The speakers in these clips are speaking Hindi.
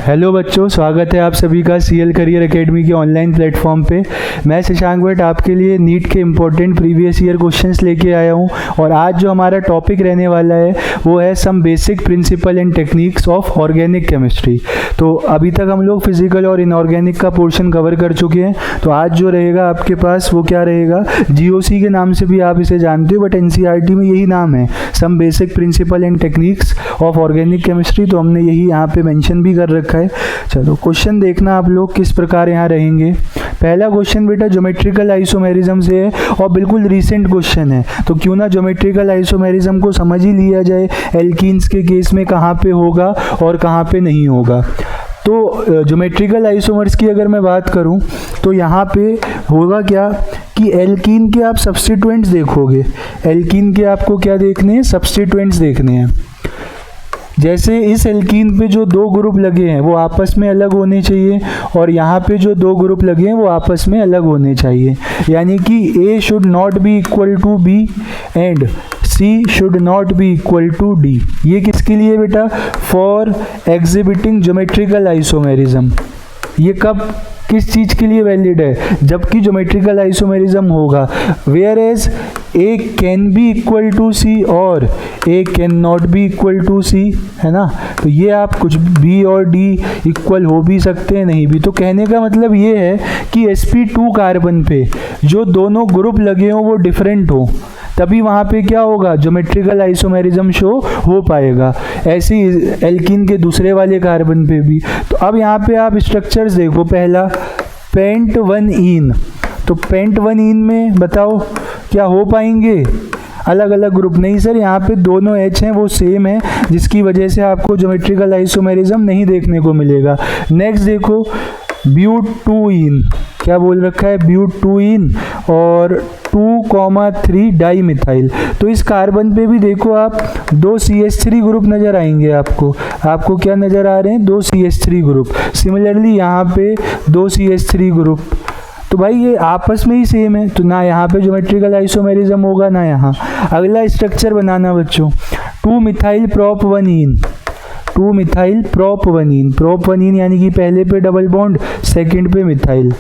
हेलो बच्चों, स्वागत है आप सभी का सीएल करियर एकेडमी के ऑनलाइन प्लेटफॉर्म पे। मैं शशांक भट्ट आपके लिए नीट के इम्पोर्टेंट प्रीवियस ईयर क्वेश्चंस लेके आया हूँ और आज जो हमारा टॉपिक रहने वाला है वो है some basic principle and techniques of organic chemistry. तो अभी तक हम लोग फिजिकल और इनऑर्गेनिक का पोर्शन कवर कर चुके हैं, तो आज जो रहेगा आपके पास वो क्या रहेगा, जीओसी के नाम से भी आप इसे जानते हो बट एनसीईआरटी में यही नाम है, some basic principle and techniques of organic chemistry. तो हमने यही यहाँ पे मेंशन भी कर रखा है। चलो क्वेश्चन देखना आप लोग किस प्रकार यहाँ रहेंगे। पहला क्वेश्चन बेटा ज्योमेट्रिकल आइसोमेरिज्म से है और बिल्कुल रीसेंट क्वेश्चन है, तो क्यों ना ज्योमेट्रिकल आइसोमेरिज्म को समझ ही लिया जाए एल्कीन्स के केस में कहाँ पे होगा और कहाँ पे नहीं होगा। तो ज्योमेट्रिकल आइसोमर्स की अगर मैं बात करूं तो यहाँ पे होगा क्या कि एल्कीन के आप सब्स्टिट्यूएंट्स देखोगे। एल्कीन के आपको क्या देखने हैं, सब्स्टिट्यूएंट्स देखने हैं। जैसे इस एल्कीन पे जो दो ग्रुप लगे हैं वो आपस में अलग होने चाहिए और यहाँ पे जो दो ग्रुप लगे हैं वो आपस में अलग होने चाहिए, यानी कि A should not be equal to B and C should not be equal to D। ये किसके लिए बेटा, फॉर एग्जिबिटिंग ज्योमेट्रिकल आइसोमेरिज्म। ये कब किस चीज़ के लिए वैलिड है, जबकि ज्योमेट्रिकल आइसोमेरिज्म होगा। Whereas A can be equal to C और A can not be equal to C, है ना। तो ये आप कुछ B और D इक्वल हो भी सकते हैं, नहीं भी। तो कहने का मतलब ये है कि sp2 कार्बन पे जो दोनों ग्रुप लगे हों वो डिफरेंट हो, तभी वहाँ पे क्या होगा, ज्योमेट्रिकल आइसोमेरिज्म शो हो पाएगा। ऐसे ही एल्कीन के दूसरे वाले कार्बन पे भी। तो अब यहाँ पे आप स्ट्रक्चर्स देखो। पहला पेंट 1इन, तो पेंट 1इन में बताओ क्या हो पाएंगे अलग अलग ग्रुप? नहीं सर, यहाँ पे दोनों H हैं वो सेम है, जिसकी वजह से आपको ज्योमेट्रिकल आइसोमेरिज्म नहीं देखने को मिलेगा। नेक्स्ट देखो ब्यूट 2इन, क्या बोल रखा है, ब्यूट 2इन और 2,3 डाई मिथाइल। तो इस कार्बन पे भी देखो आप दो CH3 ग्रुप नज़र आएंगे आपको क्या नज़र आ रहे हैं, दो CH3 ग्रुप। सिमिलरली यहाँ पे दो CH3 ग्रुप। तो भाई ये आपस में ही सेम है, तो ना यहाँ पे ज्योमेट्रिकल आइसोमेरिज्म होगा ना यहाँ। अगला स्ट्रक्चर बनाना बच्चों, 2 मिथाइल प्रोप 1इन, 2 मिथाइल प्रोप 1इन। प्रोप 1इन यानी कि पहले पे डबल बॉन्ड, सेकंड पे मिथाइल।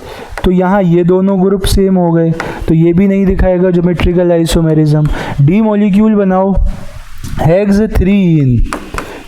तो यहाँ ये दोनों ग्रुप सेम हो गए, तो ये भी नहीं दिखाएगा ज्योमेट्रिकल आइसोमेरिज्म। डी मॉलिक्यूल बनाओ, हेक्स 3इन,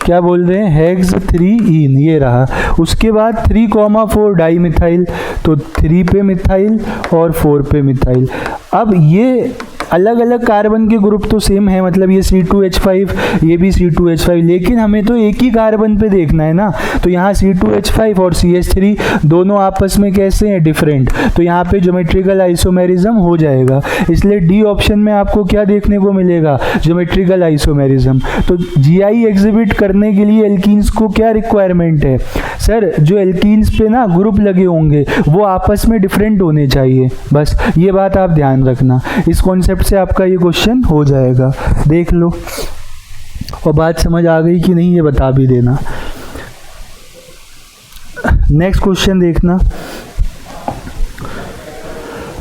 क्या बोल रहे हैं, हेक्स 3इन, ये रहा। उसके बाद 3,4 डाई मिथाइल, तो 3 पे मिथाइल और 4 पे मिथाइल। अब ये अलग अलग कार्बन के ग्रुप तो सेम है, मतलब ये C2H5 ये भी C2H5, लेकिन हमें तो एक ही कार्बन पे देखना है ना। तो यहाँ C2H5 और CH3 दोनों आपस में कैसे हैं, डिफरेंट। तो यहाँ पे ज्योमेट्रिकल आइसोमेरिज्म हो जाएगा। इसलिए डी ऑप्शन में आपको क्या देखने को मिलेगा, ज्योमेट्रिकल आइसोमेरिज्म। तो GI एग्जिबिट करने के लिए एल्कीन्स को क्या रिक्वायरमेंट है सर, जो एल्कीन्स पे ना ग्रुप लगे होंगे वो आपस में डिफरेंट होने चाहिए। बस ये बात आप ध्यान रखना, इस कॉन्सेप्ट से आपका ये क्वेश्चन हो जाएगा। देख लो और बात समझ आ गई कि नहीं ये बता भी देना। नेक्स्ट क्वेश्चन देखना,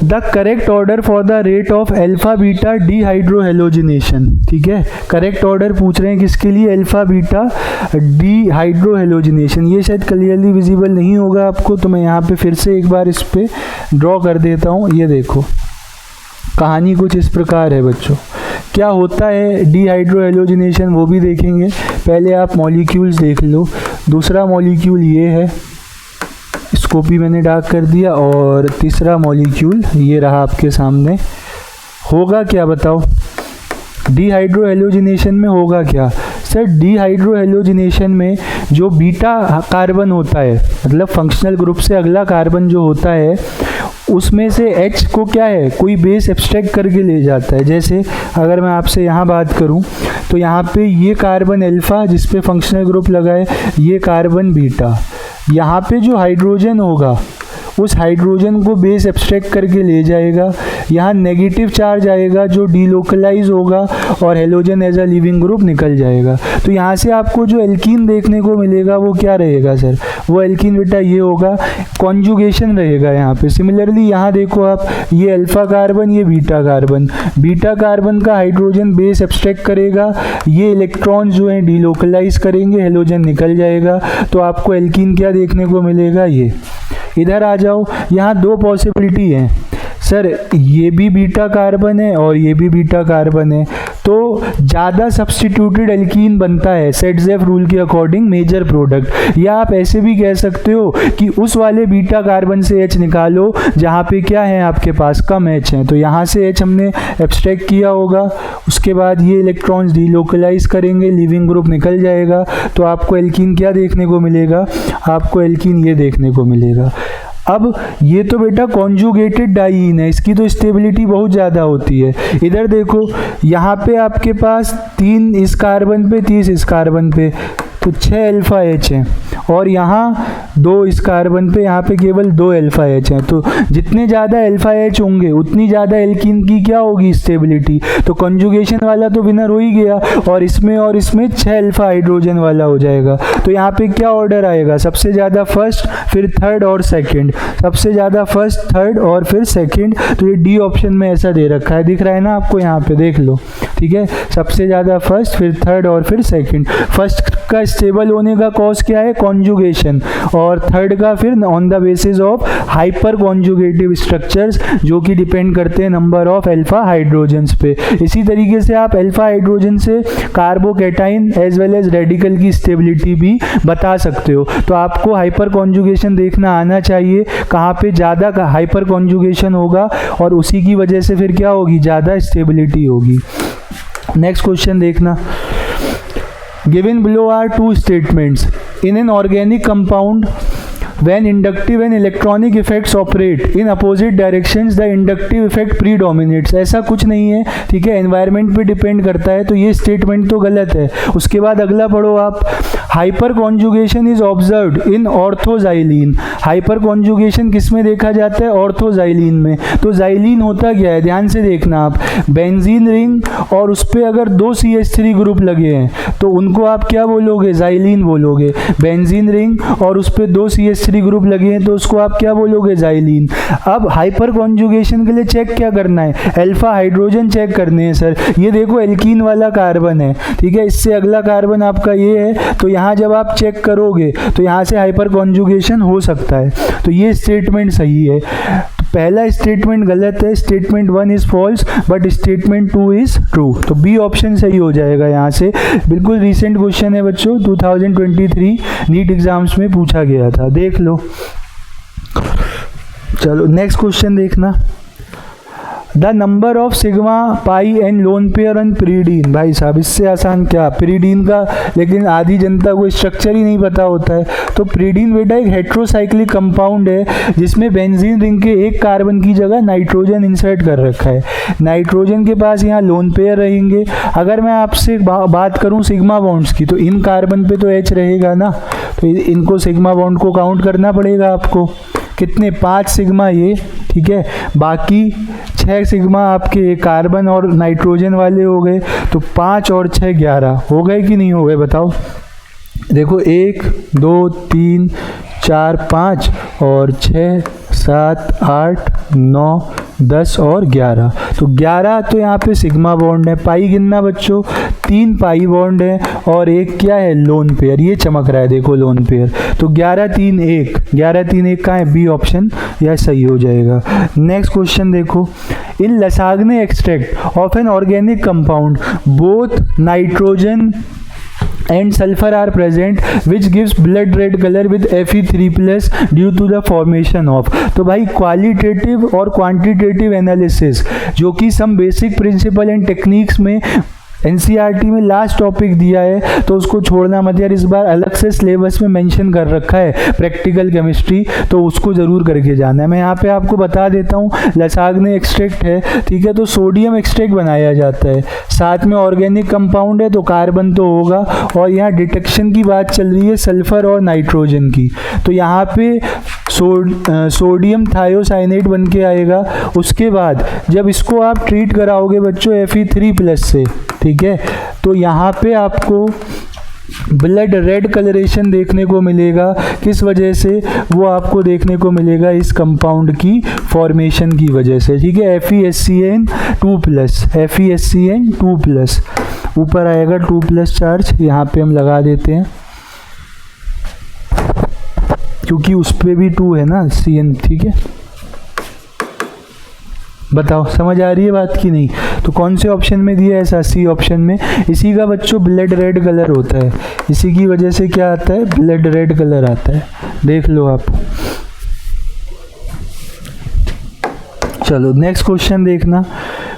the correct order for the rate of alpha beta dehydrohalogenation. ठीक है, करेक्ट ऑर्डर पूछ रहे हैं किसके लिए, अल्फा बीटा डीहाइड्रोहेलोजिनेशन। ये शायद क्लियरली विजिबल नहीं होगा आपको, तो मैं यहाँ पे फिर से एक बार इस पे ड्रॉ कर देता हूँ। ये देखो कहानी कुछ इस प्रकार है बच्चों। क्या होता है डीहाइड्रोहेलोजिनेशन वो भी देखेंगे। पहले आप मॉलिक्यूल्स देख लो। दूसरा मॉलिक्यूल ये है, इसको भी मैंने डार्क कर दिया, और तीसरा मॉलिक्यूल ये रहा आपके सामने। होगा क्या बताओ, डीहाइड्रोहेलोजिनेशन में होगा क्या सर, डीहाइड्रोहेलोजिनेशन में जो बीटा कार्बन होता है, मतलब फंक्शनल ग्रुप से अगला कार्बन जो होता है उसमें से H को क्या है, कोई बेस एब्स्ट्रैक्ट करके ले जाता है। जैसे अगर मैं आपसे यहाँ बात करूँ तो यहाँ पे ये कार्बन अल्फा जिस पे फंक्शनल ग्रुप लगा है, ये कार्बन बीटा। यहाँ पे जो हाइड्रोजन होगा उस हाइड्रोजन को बेस एब्स्ट्रैक्ट करके ले जाएगा, यहाँ नेगेटिव चार्ज आएगा जो डीलोकलाइज होगा और halogen as a living group निकल जाएगा। तो यहाँ से आपको जो एल्कीन देखने को मिलेगा वो क्या रहेगा सर, वो एल्कीन बेटा ये होगा, कॉन्जुगेशन रहेगा यहाँ पे। सिमिलरली यहाँ देखो आप, ये अल्फा कार्बन, ये बीटा कार्बन, बीटा कार्बन का हाइड्रोजन बेस एब्स्ट्रैक्ट करेगा, ये इलेक्ट्रॉन जो है डीलोकलाइज करेंगे, हेलोजन निकल जाएगा, तो आपको एल्कीन क्या देखने को मिलेगा, ये। इधर आ जाओ, यहाँ दो पॉसिबिलिटी है सर, ये भी बीटा कार्बन है और ये भी बीटा कार्बन है, तो ज़्यादा सब्स्टिट्यूटेड एल्कीन बनता है सेटजेफ रूल के अकॉर्डिंग मेजर प्रोडक्ट। या आप ऐसे भी कह सकते हो कि उस वाले बीटा कार्बन से H निकालो जहाँ पे क्या है आपके पास कम H है, तो यहाँ से H हमने एब्स्ट्रैक्ट किया होगा, उसके बाद ये इलेक्ट्रॉन्स डीलोकलाइज करेंगे, लिविंग ग्रुप निकल जाएगा, तो आपको एल्कीन क्या देखने को मिलेगा, आपको एल्कीन ये देखने को मिलेगा। अब ये तो बेटा कॉन्जुगेटेड डाइईन है, इसकी तो स्टेबिलिटी बहुत ज़्यादा होती है। इधर देखो, यहाँ पे आपके पास 3 इस कार्बन पे, 30 इस कार्बन पे, तो 6 अल्फा H हैं, और यहाँ 2 इस कार्बन पे, यहाँ पे केवल 2 अल्फा H हैं। तो जितने ज़्यादा अल्फा H होंगे उतनी ज़्यादा एल्कीन की क्या होगी, स्टेबिलिटी। तो कंजुगेशन वाला तो विनर हो ही गया, और इसमें 6 अल्फा हाइड्रोजन वाला हो जाएगा। तो यहाँ पे क्या ऑर्डर आएगा, सबसे ज़्यादा फर्स्ट, फिर थर्ड और सेकंड, सबसे ज़्यादा फर्स्ट, थर्ड और फिर सेकंड। तो ये डी ऑप्शन में ऐसा दे रखा है, दिख रहा है ना आपको, यहाँ पे देख लो, ठीक है। सबसे ज़्यादा फर्स्ट, फिर थर्ड और फिर सेकंड। फर्स्ट का स्टेबल होने का कॉज क्या है, कॉन्जुगेशन, और थर्ड का फिर on the basis of hyper conjugative structures, जो कि डिपेंड करते हैं नंबर ऑफ अल्फा हाइड्रोजन्स पे। इसी तरीके से आप अल्फा हाइड्रोजन से carbocation as well as radical की स्टेबिलिटी भी बता सकते हो। तो आपको हाइपर कॉन्जुगेशन देखना आना चाहिए, कहाँ पे ज़्यादा हाइपर कॉन्जुगेशन होगा और उसी की वजह से फिर क्या होगी, ज़्यादा स्टेबिलिटी होगी। नेक्स्ट क्वेश्चन देखना, given below are 2 statements in an organic compound when inductive and electronic effects operate in opposite directions the inductive effect predominates। ऐसा कुछ नहीं है, ठीक है, एनवायरनमेंट पे डिपेंड करता है, तो ये स्टेटमेंट तो गलत है। उसके बाद अगला पढ़ो आप, hyper conjugation is observed in ऑर्थोजाइलिन। Hyper conjugation किस में देखा जाता है, ऑर्थोजाइलिन में। तो जाइलिन होता क्या है, ध्यान से देखना आप, बेंजीन रिंग और उस पर अगर 2 CH3 ग्रुप लगे हैं तो उनको आप क्या बोलोगे, जाइलिन बोलोगे। बेंजीन रिंग और उस पर 2 CH3 ग्रुप लगे हैं तो उसको आप क्या बोलोगे, जाइलिन। अब हाइपर कॉन्जुगेशन के लिए चेक क्या करना है, अल्फा हाइड्रोजन चेक करने हैं सर। ये देखो एल्कीन वाला कार्बन है, ठीक है, इससे अगला कार्बन आपका ये है, तो यहाँ जब आप चेक करोगे तो यहाँ से हाइपर कॉन्जुगेशन हो सकता है। तो ये स्टेटमेंट सही है, तो पहला स्टेटमेंट गलत है, statement 1 is false but statement 2 is true. तो बी ऑप्शन सही हो जाएगा यहाँ से। बिल्कुल रिसेंट क्वेश्चन है बच्चों, 2023 नीट एग्जाम्स में पूछा गया था, देख लो। चलो नेक्स्ट क्वेश्चन देखना, the number of sigma pi and lone pair and pyridine. भाई साहब इससे आसान क्या, पिरीडीन का लेकिन आधी जनता को स्ट्रक्चर ही नहीं पता होता है। तो पिरीडीन बेटा एक हेट्रोसाइक्लिक कंपाउंड है जिसमें बेंजीन रिंग के एक कार्बन की जगह नाइट्रोजन इंसर्ट कर रखा है। नाइट्रोजन के पास यहाँ लोन पेयर रहेंगे। अगर मैं आपसे बात करूँ सिग्मा बॉन्ड्स की, तो इन कार्बन पे तो H रहेगा ना, तो इनको सिग्मा बॉन्ड को काउंट करना पड़ेगा आपको। कितने, 5 सिग्मा ये, ठीक है, बाकी 6 सिग्मा आपके कार्बन और नाइट्रोजन वाले हो गए। तो 5 और 6 11 हो गए कि नहीं हो गए, बताओ। देखो 1 2 3 4 5 और 6 7 8 9 10 और 11। तो 11 तो यहाँ पे सिग्मा बॉन्ड है। पाई गिनना बच्चों, 3 पाई बॉन्ड है और एक क्या है, लोन पेयर। ये चमक रहा है देखो, लोन पेयर। तो 11 3 1, 11 3 1 कहाँ है, बी ऑप्शन, यह सही हो जाएगा। नेक्स्ट क्वेश्चन देखो, in Lassaigne extract of an organic compound both nitrogen and sulfur are present which gives blood red color with Fe3+ due to the formation of। तो भाई क्वालिटेटिव और क्वांटिटेटिव एनालिसिस, जो कि some basic principle and techniques में NCERT में लास्ट टॉपिक दिया है, तो उसको छोड़ना मत यार। इस बार अलग से सिलेबस में मेंशन कर रखा है प्रैक्टिकल केमिस्ट्री, तो उसको ज़रूर करके जाना है। मैं यहाँ पे आपको बता देता हूँ, लसाग्ने एक्सट्रैक्ट है, ठीक है, तो सोडियम एक्सट्रैक्ट बनाया जाता है, साथ में ऑर्गेनिक कंपाउंड है तो कार्बन तो होगा, और यहाँ डिटेक्शन की बात चल रही है सल्फर और नाइट्रोजन की। तो यहाँ पे सोडियम थायोसाइनेट बन के आएगा। उसके बाद जब इसको आप ट्रीट कराओगे बच्चों Fe3+ से, ठीक है, तो यहाँ पे आपको ब्लड रेड कलरेशन देखने को मिलेगा। किस वजह से? वो आपको देखने को मिलेगा इस कंपाउंड की फॉर्मेशन की वजह से, ठीक है। FeSCN2+, FeSCN2+, ऊपर आएगा 2+ चार्ज, यहाँ पे हम लगा देते हैं क्योंकि उस पर भी 2 है ना, CN, ठीक है। बताओ समझ आ रही है बात की नहीं? तो कौन से ऑप्शन में दिया है ऐसा? सी ऑप्शन में। इसी का बच्चों ब्लड रेड कलर होता है, इसी की वजह से क्या आता है? ब्लड रेड कलर आता है, देख लो आप। चलो नेक्स्ट क्वेश्चन देखना।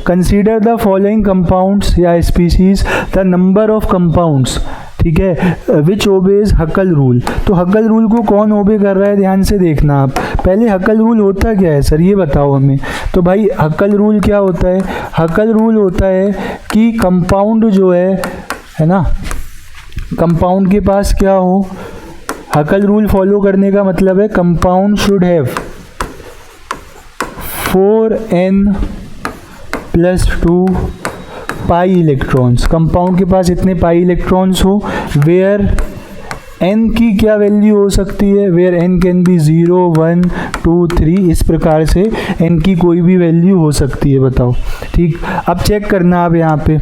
कंसीडर द फॉलोइंग कंपाउंड्स या species, the number of compounds, ठीक है, विच ओबेज हकल रूल। तो हकल रूल को कौन ओबे कर रहा है, ध्यान से देखना आप। पहले हकल रूल होता क्या है सर, ये बताओ हमें। तो भाई हकल रूल क्या होता है? हकल रूल होता है कि कंपाउंड जो है ना, कंपाउंड के पास क्या हो। हकल रूल फॉलो करने का मतलब है compound should have 4n+2 pi electrons. Compound के पास इतने पाई इलेक्ट्रॉन्स हो, वेयर n की क्या वैल्यू हो सकती है? वेयर n कैन बी 0, 1, 2, 3, इस प्रकार से n की कोई भी वैल्यू हो सकती है। बताओ, ठीक। अब चेक करना आप यहाँ पे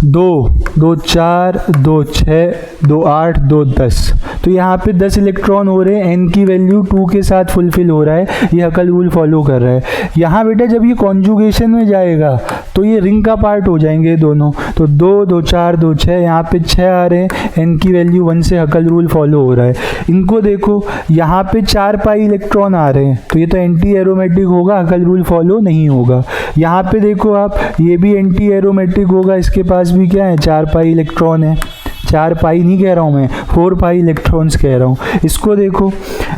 2, 2, 4, 2, 6, 2, 8, 2, 10, तो यहाँ पे 10 इलेक्ट्रॉन हो रहे हैं, n की वैल्यू 2 के साथ फुलफिल हो रहा है, ये हकल रूल फॉलो कर रहा है। यहाँ बेटा जब ये कॉन्जुगेशन में जाएगा तो ये रिंग का पार्ट हो जाएंगे दोनों, तो 2, 2, 4, 2, 6, यहाँ पे 6 आ रहे हैं, n की वैल्यू 1 से हकल रूल फॉलो हो रहा है। इनको देखो, यहाँ पे 4 पाई इलेक्ट्रॉन आ रहे हैं, तो ये तो एंटी एरोमेटिक होगा, हकल रूल फॉलो नहीं होगा। यहाँ पे देखो आप, ये भी एंटी एरोमेटिक होगा, इसके पास भी क्या है? 4 पाई इलेक्ट्रॉन है। 4 पाई नहीं कह रहा हूँ मैं, 4 पाई इलेक्ट्रॉन्स कह रहा हूँ। इसको देखो,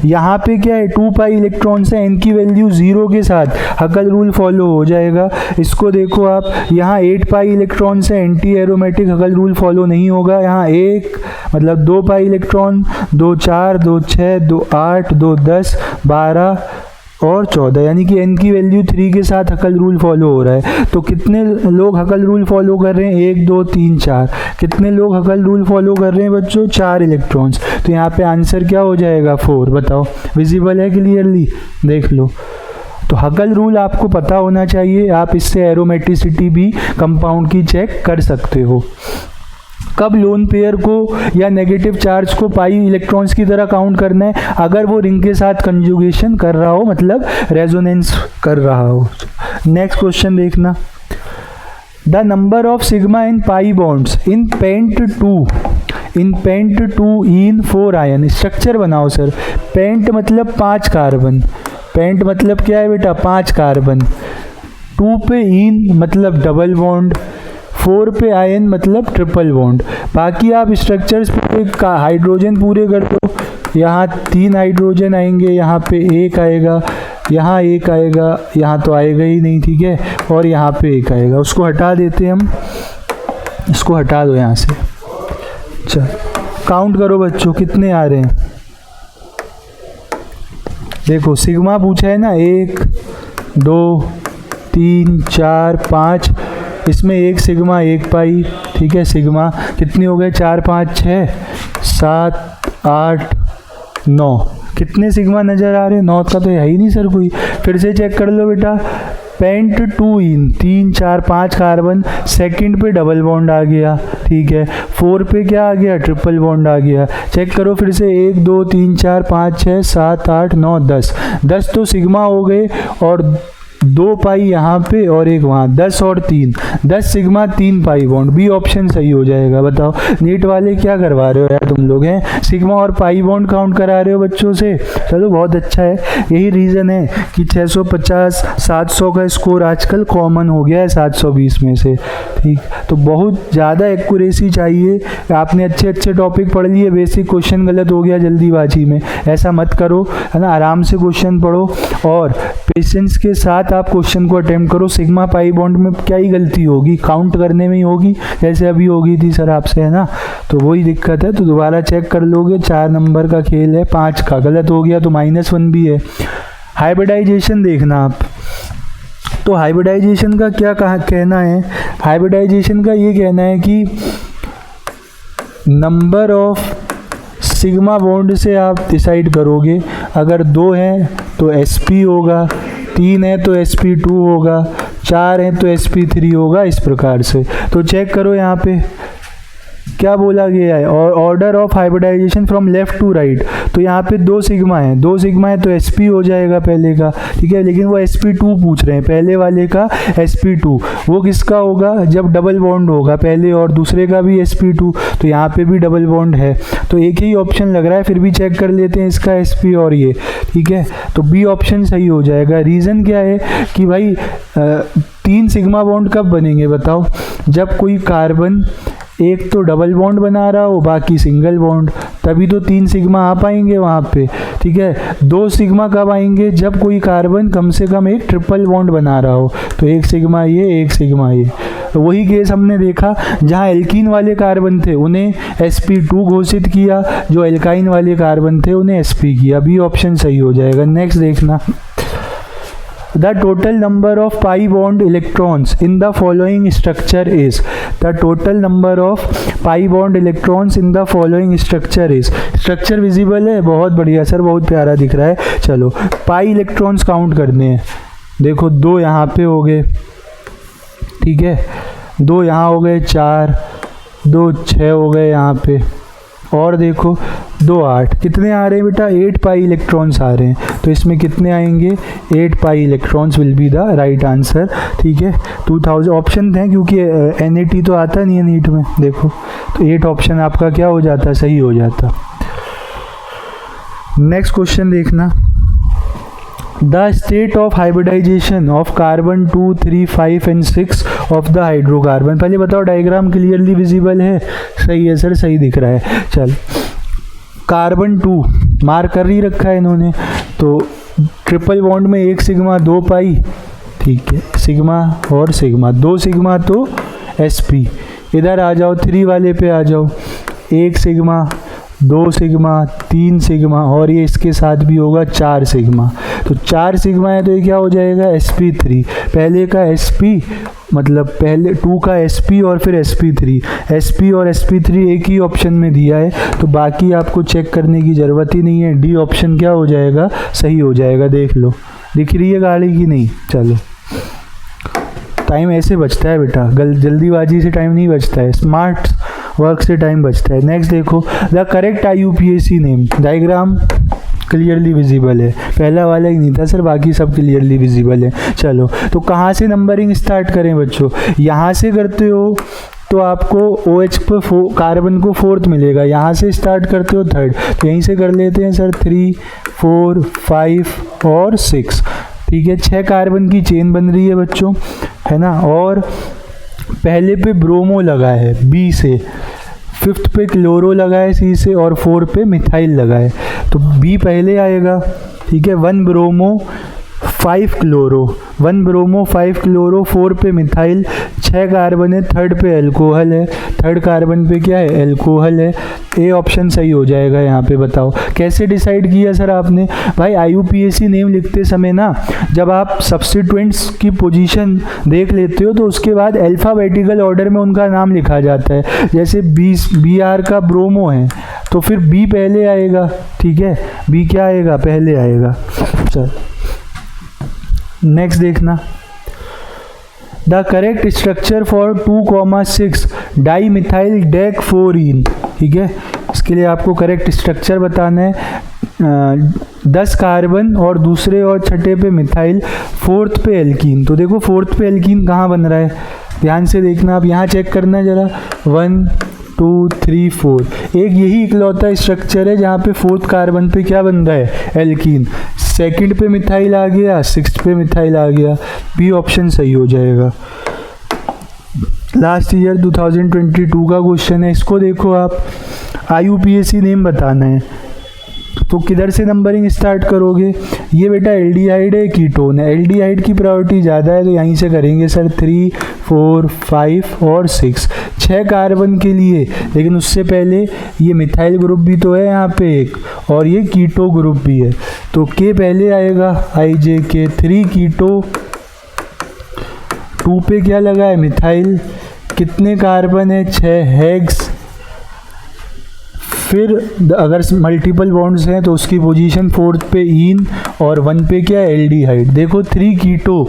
यहाँ पे क्या है? 2 पाई इलेक्ट्रॉन्स है, इनकी वैल्यू 0 के साथ हकल रूल फॉलो हो जाएगा। इसको देखो आप, यहाँ 8 पाई इलेक्ट्रॉन्स है, एंटी एरोमेटिक, हकल रूल फॉलो नहीं होगा। यहाँ 1 मतलब 2 पाई इलेक्ट्रॉन, 2, 4, 2, 6, 2, 8, 2, 10, 12 और 14, यानी कि n की वैल्यू 3 के साथ हकल रूल फॉलो हो रहा है। तो कितने लोग हकल रूल फॉलो कर रहे हैं? 1, 2, 3, 4। कितने लोग हकल रूल फॉलो कर रहे हैं बच्चों? 4 इलेक्ट्रॉन्स। तो यहाँ पे आंसर क्या हो जाएगा? 4। बताओ, विजिबल है क्लियरली? देख लो। तो हकल रूल आपको पता होना चाहिए, आप इससे एरोमेटिसिटी भी कंपाउंड की चेक कर सकते हो। कब लोन पेयर को या नेगेटिव चार्ज को पाई इलेक्ट्रॉन्स की तरह काउंट करना है? अगर वो रिंग के साथ कंजुगेशन कर रहा हो, मतलब रेजोनेंस कर रहा हो। नेक्स्ट क्वेश्चन देखना। The number of sigma in pi bonds in pent 2 ene 4 yne. Structure बनाओ सर। पेंट मतलब 5 कार्बन, पेंट मतलब क्या है बेटा? 5 कार्बन। 2 पे इन मतलब डबल बॉन्ड, 4 पे आयन मतलब ट्रिपल बॉन्ड। बाकी आप स्ट्रक्चर्स पूरे का हाइड्रोजन पूरे कर दो। यहाँ 3 हाइड्रोजन आएंगे, यहाँ पे 1 आएगा, यहाँ 1 आएगा, यहाँ तो आएगा ही नहीं, ठीक है, और यहाँ पे 1 आएगा। उसको हटा देते हैं हम, इसको हटा दो यहाँ से। अच्छा, काउंट करो बच्चों कितने आ रहे हैं। देखो सिग्मा पूछा है ना, 1, 2, 3, 4, 5, इसमें 1 सिग्मा 1 पाई, ठीक है। सिग्मा कितने हो गए? 4, 5, 6, 7, 8, 9। कितने सिग्मा नज़र आ रहे हैं? 9 का तो है ही नहीं सर कोई। फिर से चेक कर लो बेटा। पेंट 2 इन 3, 4, 5 कार्बन, सेकंड पे डबल बॉन्ड आ गया, ठीक है। 4 पे क्या आ गया? ट्रिपल बॉन्ड आ गया। चेक करो फिर से, 1, 2, 3, 4, 5, 6, 7, 8, 9, 10। 10 तो सिग्मा हो गए और 2 पाई यहाँ पे और 1 वहाँ, 10 और 3, 10 sigma 3 pi bond. B option सही हो जाएगा। बताओ नीट वाले क्या करवा रहे हो यार तुम लोग हैं? सिग्मा और पाई बॉन्ड काउंट करा रहे हो बच्चों से। चलो बहुत अच्छा है। यही रीज़न है कि 650 700 का स्कोर आजकल कॉमन हो गया है 720 में से। ठीक, तो बहुत ज़्यादा एक्यूरेसी चाहिए। आपने अच्छे अच्छे टॉपिक पढ़ लिए, बेसिक क्वेश्चन गलत हो गया जल्दीबाजी में, ऐसा मत करो, है ना। आराम से क्वेश्चन पढ़ो और पेशेंस के साथ आप क्वेश्चन को अटेम्प्ट करो। सिग्मा पाई बॉन्ड में क्या ही गलती होगी, काउंट करने में ही होगी, जैसे अभी होगी थी सर आपसे, है ना। तो वही दिक्कत है, तो दोबारा चेक कर लोगे। 4 नंबर का खेल है, 5 का गलत हो गया तो -1 भी है। हाइब्रिडाइजेशन देखना आप, तो हाइब्रिडाइजेशन का क्या कहना है। हाइब्रिडाइजेशन का ये कहना है कि नंबर ऑफ सिग्मा बॉन्ड से आप डिसाइड करोगे। अगर 2 हैं तो sp होगा, 3 है तो sp2 होगा, 4 है तो sp3 होगा, इस प्रकार से। तो चेक करो यहाँ पे क्या बोला गया है, और order of hybridisation from left to right. तो यहाँ पे 2 सिग्मा है, 2 सिग्मा है तो sp हो जाएगा पहले का, ठीक है। लेकिन वो sp2 पूछ रहे हैं, पहले वाले का sp2, वो किसका होगा जब डबल बॉन्ड होगा, पहले और दूसरे का भी sp2, तो यहाँ पे भी डबल बॉन्ड है, तो एक ही ऑप्शन लग रहा है। फिर भी चेक कर लेते हैं इसका sp और ये, ठीक है। तो बी ऑप्शन सही हो जाएगा। रीज़न क्या है कि भाई 3 सिग्मा बॉन्ड कब बनेंगे बताओ, जब कोई कार्बन एक तो डबल बॉन्ड बना रहा हो, बाकी सिंगल बॉन्ड, तभी तो 3 सिग्मा आ पाएंगे वहाँ पे, ठीक है। 2 सिग्मा कब आएंगे, जब कोई कार्बन कम से कम एक ट्रिपल बॉन्ड बना रहा हो, तो 1 सिग्मा ये, 1 सिग्मा ये। तो वही केस हमने देखा, जहाँ एल्कीन वाले कार्बन थे उन्हें sp2 घोषित किया, जो एल्काइन वाले कार्बन थे उन्हें sp किया। बी ऑप्शन सही हो जाएगा। नेक्स्ट देखना, the total number of pi bond electrons in the following structure is, the total number of pi bond electrons in the following structure is। Structure visible है, बहुत बढ़िया सर, बहुत प्यारा दिख रहा है। चलो पाई इलेक्ट्रॉन्स काउंट करने हैं। देखो 2 यहाँ पे हो गए, ठीक है, 2 यहाँ हो गए 4, 2 6 हो गए यहाँ पे, और देखो 2 8, कितने आ रहे हैं बेटा, 8 पाई इलेक्ट्रॉन्स आ रहे हैं। तो इसमें कितने आएंगे, 8 pi electrons will be the right answer, ठीक है। 2000 ऑप्शन हैं क्योंकि NAT तो आता नहीं है नीट में, देखो तो 8 ऑप्शन आपका क्या हो जाता, सही हो जाता। नेक्स्ट क्वेश्चन देखना, the state of hybridisation of carbon 2 3 5 and 6 of the hydrocarbon. पहले बताओ डायग्राम क्लियरली विजिबल है, सही है सर, सही दिख रहा है। चल कार्बन 2 मार्क कर ही रखा है इन्होंने, तो ट्रिपल बॉन्ड में 1 सिग्मा 2 पाई, ठीक है, सिग्मा और सिग्मा, 2 सिग्मा तो sp। इधर आ जाओ 3 वाले पे आ जाओ, 1 सिग्मा 2 सिग्मा 3 सिग्मा, और ये इसके साथ भी होगा 4 सिग्मा। तो 4 सिग्मा है तो ये क्या हो जाएगा, sp3। पहले का sp मतलब पहले 2 का sp और फिर sp3, sp और sp3 एक ही ऑप्शन में दिया है, तो बाकी आपको चेक करने की ज़रूरत ही नहीं है। डी ऑप्शन क्या हो जाएगा, सही हो जाएगा। देख लो दिख रही है गाड़ी की नहीं। चलो टाइम ऐसे बचता है बेटा, जल्दीबाजी से टाइम नहीं बचता है, स्मार्ट वर्क से टाइम बचता है। नेक्स्ट देखो, the correct IUPAC name. Diagram clearly visible है, पहला वाला ही नहीं था सर, बाकी सब क्लियरली विजिबल है। चलो तो कहाँ से नंबरिंग स्टार्ट करें बच्चों, यहाँ से करते हो तो आपको OH पे कार्बन को 4th मिलेगा, यहाँ से स्टार्ट करते हो 3rd, तो यहीं से कर लेते हैं सर 3 4 5 और 6, ठीक है। 6 कार्बन की चेन बन रही है बच्चों, है ना। और पहले पे ब्रोमो लगा है B से, 5th पे क्लोरो लगा है C से, और 4 पे मिथाइल लगा है, तो B पहले आएगा, ठीक है। 1 ब्रोमो 5 क्लोरो, 1 ब्रोमो 5 क्लोरो, 4 पे मिथाइल, 6 कार्बन है, 3rd पे एल्कोहल है, 3rd कार्बन पे क्या है, एल्कोहल है। ए ऑप्शन सही हो जाएगा यहाँ पे। बताओ कैसे डिसाइड किया सर आपने, भाई IUPAC नेम लिखते समय ना, जब आप सब्स्टिट्यूएंट्स की पोजीशन देख लेते हो तो उसके बाद अल्फ़ाबेटिकल ऑर्डर में उनका नाम लिखा जाता है। जैसे BR का ब्रोमो है तो फिर B पहले आएगा, ठीक है, B क्या आएगा, पहले आएगा। चल नेक्स्ट देखना, the correct structure for 2,6 di methyl डेक-4-ईन, ठीक है। इसके लिए आपको करेक्ट स्ट्रक्चर बताना है। 10 कार्बन और दूसरे और छठे पे मिथाइल, 4th पे एल्कीन। तो देखो 4th पे एल्कीन कहाँ बन रहा है, ध्यान से देखना, आप यहाँ चेक करना जरा, 1 2 3 4, एक यही इकलौता स्ट्रक्चर है जहाँ पे 4th कार्बन पे क्या बन रहा है, एल्कीन। 2nd पे मिथाइल आ गया, 6th पे मिथाइल आ गया, बी ऑप्शन सही हो जाएगा। लास्ट ईयर 2022 का क्वेश्चन है। इसको देखो आप, IUPAC नेम बताना है, तो किधर से नंबरिंग स्टार्ट करोगे? ये बेटा एल्डिहाइड है, कीटोन है, एल्डिहाइड की प्रायोरिटी ज़्यादा है तो यहीं से करेंगे सर 3, 4, 5 और 6, 6 कार्बन के लिए। लेकिन उससे पहले ये मिथाइल ग्रुप भी तो है यहाँ पे एक, और ये कीटो ग्रुप भी है, तो के पहले आएगा, IJK 3 कीटो, 2 पे क्या लगा है मिथाइल, कितने कार्बन है 6 हेक्स, फिर अगर मल्टीपल बॉन्ड्स हैं तो उसकी पोजीशन 4th पे ईन और 1 पे क्या है एल्डिहाइड। देखो 3 कीटो,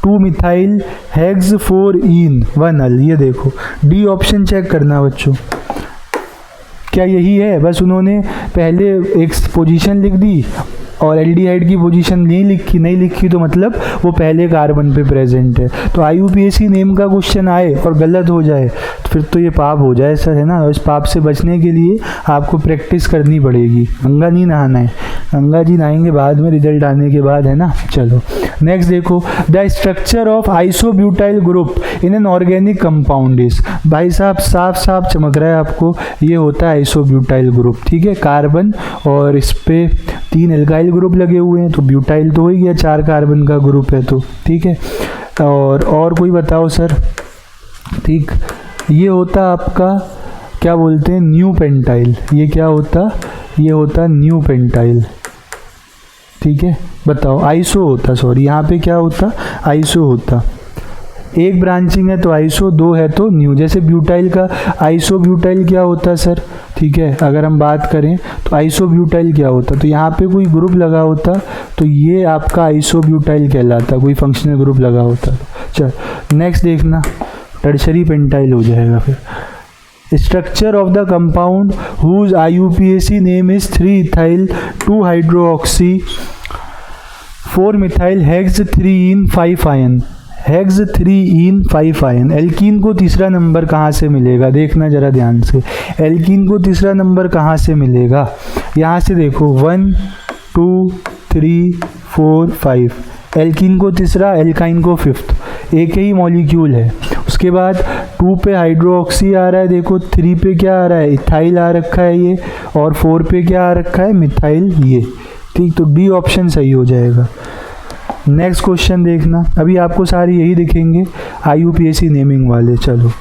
2 मिथाइल, हेक्स, 4 ईन, 1 अल, ये देखो डी ऑप्शन चेक करना बच्चों, क्या यही है? बस उन्होंने पहले एक पोजीशन लिख दी और एल्डिहाइड की पोजीशन नहीं लिखी तो मतलब वो पहले कार्बन पे प्रेजेंट है। तो IUPAC नेम का क्वेश्चन आए और गलत हो जाए तो फिर तो ये पाप हो जाए सर, है ना। और इस पाप से बचने के लिए आपको प्रैक्टिस करनी पड़ेगी, गंगा नहीं नहाना है, गंगा जी नहाएंगे बाद में रिजल्ट आने के बाद, है ना। चलो नेक्स्ट देखो, the structure of isobutyl group in an organic compound is. भाई साहब साफ साफ चमक रहा है आपको, ये होता है आइसोब्यूटाइल ग्रुप, ठीक है। कार्बन और इस पे 3 एल्काइल ग्रुप लगे हुए हैं तो ब्यूटाइल तो हो ही गया, 4 कार्बन का ग्रुप है तो, ठीक है। और कोई बताओ सर, ठीक, ये होता आपका क्या बोलते हैं न्यू पेंटाइल, ये क्या होता, ये होता न्यू पेंटाइल, ठीक है। बताओ आइसो होता, सॉरी यहाँ पे क्या होता, आइसो होता, एक ब्रांचिंग है तो आइसो, 2 है तो न्यू। जैसे ब्यूटाइल का आइसोब्यूटाइल क्या होता सर, ठीक है, अगर हम बात करें तो आइसोब्यूटाइल क्या होता, तो यहाँ पे कोई ग्रुप लगा होता तो ये आपका आइसोब्यूटाइल कहलाता, कोई फंक्शनल ग्रुप लगा होता। चल नेक्स्ट देखना, टर्शरी पेंटाइल हो जाएगा फिर। Structure of the compound whose IUPAC name is 3 ethyl 2 hydroxy 4 methyl hex 3 ene 5 yne, hex 3 ene 5 yne. Alkene को तीसरा नंबर कहाँ से मिलेगा, देखना जरा ध्यान से, एल्कीन को तीसरा नंबर कहाँ से मिलेगा, यहाँ से देखो 1, 2, 3, 4, 5, एल्कीन को तीसरा, एल्काइन को 5th, एक ही मॉलिक्यूल है। उसके बाद 2 पे हाइड्रोक्सी आ रहा है, देखो 3 पे क्या आ रहा है, इथाइल आ रखा है ये, और 4 पे क्या आ रखा है, मिथाइल ये, ठीक। तो डी ऑप्शन सही हो जाएगा। नेक्स्ट क्वेश्चन देखना, अभी आपको सारी यही दिखेंगे IUPAC नेमिंग वाले। चलो,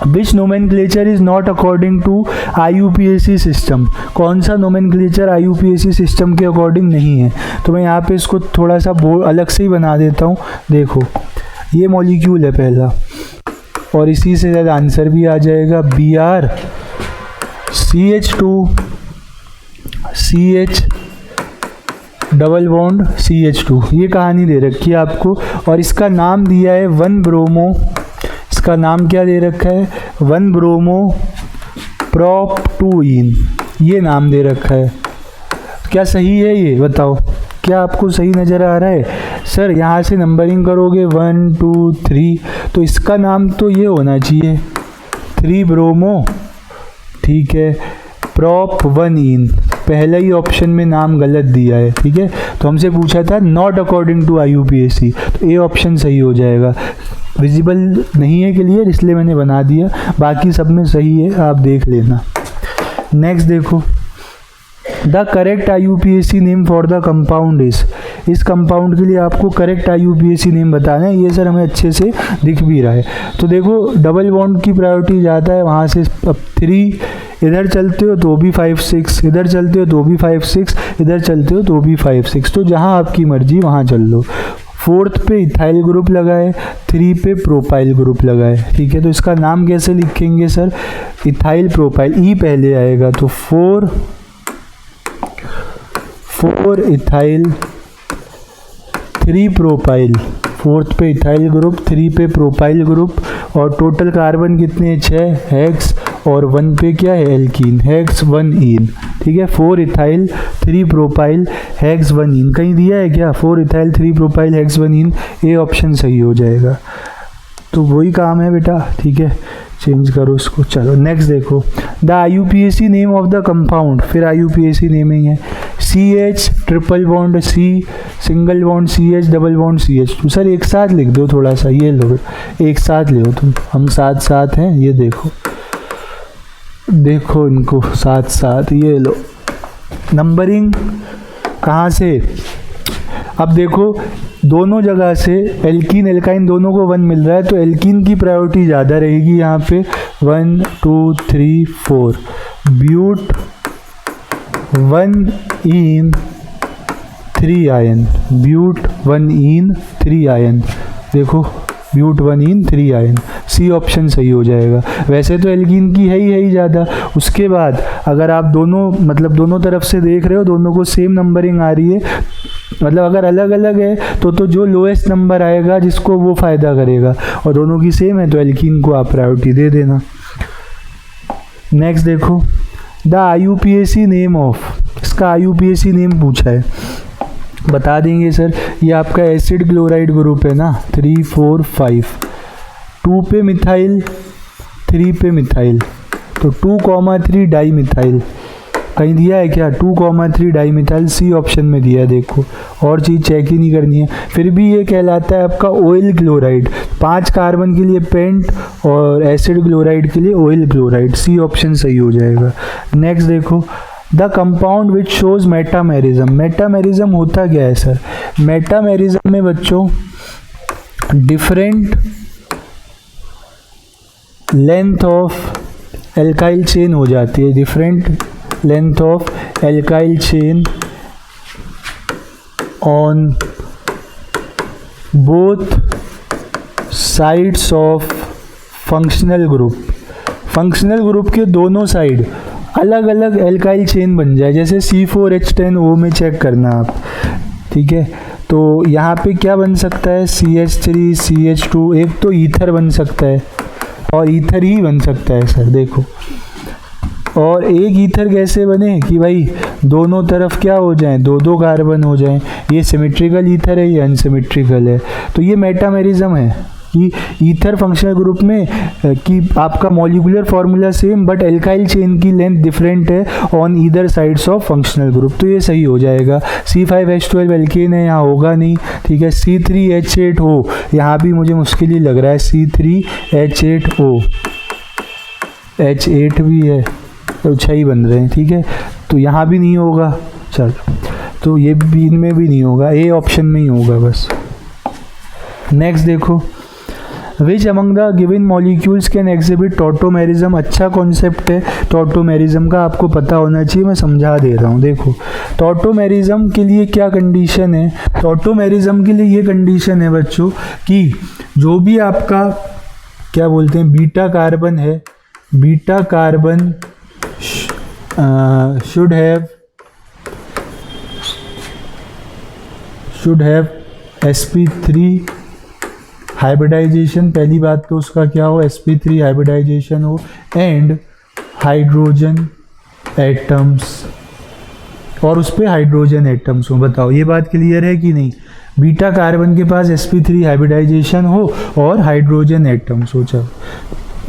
which nomenclature is not according to IUPAC system, कौन सा नोमेनक्लेचर IUPAC सिस्टम के अकॉर्डिंग नहीं है। तो मैं यहाँ पे इसको थोड़ा सा अलग से ही बना देता हूँ। देखो ये मॉलिक्यूल है पहला, और इसी से ज़्यादा आंसर भी आ जाएगा, Br CH2 CH double bond CH2, ये कहानी दे रखी है आपको, और इसका नाम दिया है 1 ब्रोमो, इसका नाम क्या दे रखा है, 1 ब्रोमो प्रॉप 2 इन, ये नाम दे रखा है। क्या सही है ये बताओ, क्या आपको सही नज़र आ रहा है? सर यहाँ से नंबरिंग करोगे 1, 2, 3, तो इसका नाम तो ये होना चाहिए 3 ब्रोमो, ठीक है, प्रॉप 1 इन, पहले ही ऑप्शन में नाम गलत दिया है, ठीक है। तो हमसे पूछा था नॉट अकॉर्डिंग टू IUPAC, तो ए ऑप्शन सही हो जाएगा। विजिबल नहीं है क्लियर, इसलिए मैंने बना दिया, बाकी सब में सही है, आप देख लेना। नेक्स्ट देखो, the correct IUPAC name for the compound is, इस कंपाउंड के लिए आपको करेक्ट IUPAC नेम बताना है। ये सर हमें अच्छे से दिख भी रहा है। तो देखो डबल बॉन्ड की प्रायोरिटी ज़्यादा है, वहाँ से अब 3 इधर चलते हो तो भी 5, 6, इधर चलते हो तो भी 5, 6, इधर चलते हो तो भी 5, 6, तो जहाँ आपकी मर्जी वहाँ चल लो। 4th पे इथाइल ग्रुप लगा है, 3 पे प्रोपाइल ग्रुप लगा है, ठीक है। तो इसका नाम कैसे लिखेंगे सर, इथाइल प्रोपाइल, ई पहले आएगा, तो 4 इथाइल 3 प्रोपाइल, 4th पे इथाइल ग्रुप, 3 पे प्रोपाइल ग्रुप, और टोटल कार्बन कितने 6 हेक्स, और 1 पे क्या है एल्कीन, हेक्स 1 इन, ठीक है। 4 इथाइल 3 प्रोपाइल हेक्स 1 इन, कहीं दिया है क्या, 4 ethyl 3 propyl hex 1 in, A option सही हो जाएगा। तो वही काम है बेटा, ठीक है, चेंज करो इसको। चलो नेक्स्ट देखो, the IUPAC name of the compound, फिर IUPAC नेमिंग है, CH triple bond C, single bond CH, double bond CH। तो सर एक साथ लिख दो थोड़ा सा, ये लो एक साथ ले तुम, हम साथ साथ हैं, ये देखो देखो इनको साथ साथ, ये लो। नंबरिंग कहाँ से, अब देखो दोनों जगह से एल्कीन एल्काइन दोनों को 1 मिल रहा है, तो एल्कीन की प्रायोरिटी ज़्यादा रहेगी यहाँ पे। 1 2 3 4 ब्यूट 1 इन 3 आयन, ब्यूट 1 इन 3 आयन, देखो ब्यूट 1 इन 3 आयन, सी ऑप्शन सही हो जाएगा। वैसे तो एल्कीन की है ही ज़्यादा। उसके बाद अगर आप दोनों मतलब दोनों तरफ से देख रहे हो, दोनों को सेम नंबरिंग आ रही है, मतलब अगर अलग अलग है तो जो लोएस्ट नंबर आएगा जिसको वो फ़ायदा करेगा, और दोनों की सेम है तो एल्कीन को आप प्रायोरिटी दे देना। नेक्स्ट देखो, द IUPAC नेम ऑफ, इसका IUPAC नेम पूछा है, बता देंगे सर। ये आपका एसिड क्लोराइड ग्रुप है ना, 3 4 5, 2 पे मिथाइल 3 पे मिथाइल, तो 2,3 डाई मिथाइल, कहीं दिया है क्या? 2,3 डाई मिथाइल, सी ऑप्शन में दिया है, देखो और चीज़ चेक ही नहीं करनी है। फिर भी ये कहलाता है आपका ऑयल क्लोराइड, 5 कार्बन के लिए पेंट और एसिड क्लोराइड के लिए ऑयल क्लोराइड, सी ऑप्शन सही हो जाएगा। नेक्स्ट देखो, the compound which shows metamerism, metamerism होता क्या है सर? मेटामेरिज्म में बच्चों different length of alkyl chain हो जाती है, different length of alkyl chain on both sides of functional group, functional group के दोनों साइड अलग अलग एल्काइल चेन बन जाए, जैसे C4H10O में चेक करना आप, ठीक है। तो यहाँ पे क्या बन सकता है? CH3 CH2, एक तो ईथर बन सकता है, और ईथर ही बन सकता है सर, देखो। और एक ईथर कैसे बने कि भाई दोनों तरफ क्या हो जाएं, 2-2 कार्बन हो जाएं, ये सिमेट्रिकल ईथर है, ये अनसिमेट्रिकल है। तो ये मेटामेरिज्म है कि ईथर फंक्शनल ग्रुप में कि आपका molecular formula same but alkyl chain की लेंथ डिफरेंट है on either sides of functional group, तो ये सही हो जाएगा। C5H12 एल्केन है, यहाँ होगा नहीं, ठीक है। C3H8O, यहाँ भी मुझे मुश्किल ही लग रहा है, C3H8O, H8 भी है, तो 6 ही बन रहे हैं, ठीक है, तो यहाँ भी नहीं होगा, चल तो ये भी इनमें भी नहीं होगा, ए ऑप्शन में ही होगा बस। नेक्स्ट देखो, which among the given molecules can exhibit tautomerism, अच्छा कॉन्सेप्ट है टॉटोमेरिज्म का, आपको पता होना चाहिए, मैं समझा दे रहा हूँ। देखो टॉटोमेरिज्म के लिए क्या कंडीशन है, टॉटोमेरिज्म के लिए ये कंडीशन है बच्चों कि जो भी आपका क्या बोलते हैं बीटा कार्बन है, beta carbon should have sp3 hybridisation, पहली बात तो उसका क्या हो, sp3 हाइब्रिडाइजेशन हो, एंड हाइड्रोजन एटम्स, और उस पर हाइड्रोजन एटम्स हो। बताओ ये बात क्लियर है कि नहीं? बीटा कार्बन के पास sp3 हाइब्रिडाइजेशन हो और हाइड्रोजन एटम्स हो, चलो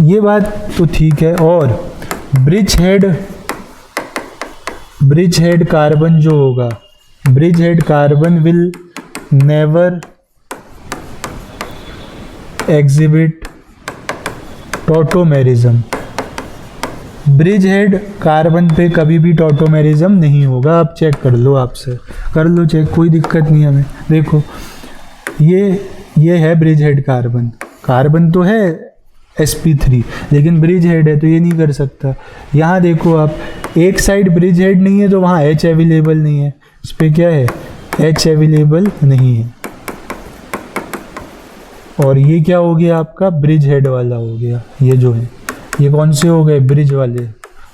ये बात तो ठीक है। और ब्रिज हेड कार्बन जो होगा, bridge head carbon will never exhibit tautomerism, bridge head carbon पे कभी भी टॉटोमेरिज्म नहीं होगा। आप चेक कर लो, आपसे कर लो चेक, कोई दिक्कत नहीं हमें। देखो ये है ब्रिज हेड कार्बन, कार्बन तो है sp3 लेकिन ब्रिज हेड है तो ये नहीं कर सकता। यहाँ देखो आप, एक साइड ब्रिज हेड नहीं है तो वहाँ H अवेलेबल नहीं है, इस पर क्या है, H अवेलेबल नहीं है, और ये क्या हो गया आपका, ब्रिज हेड वाला हो गया। ये जो है ये कौन से हो गए, ब्रिज वाले,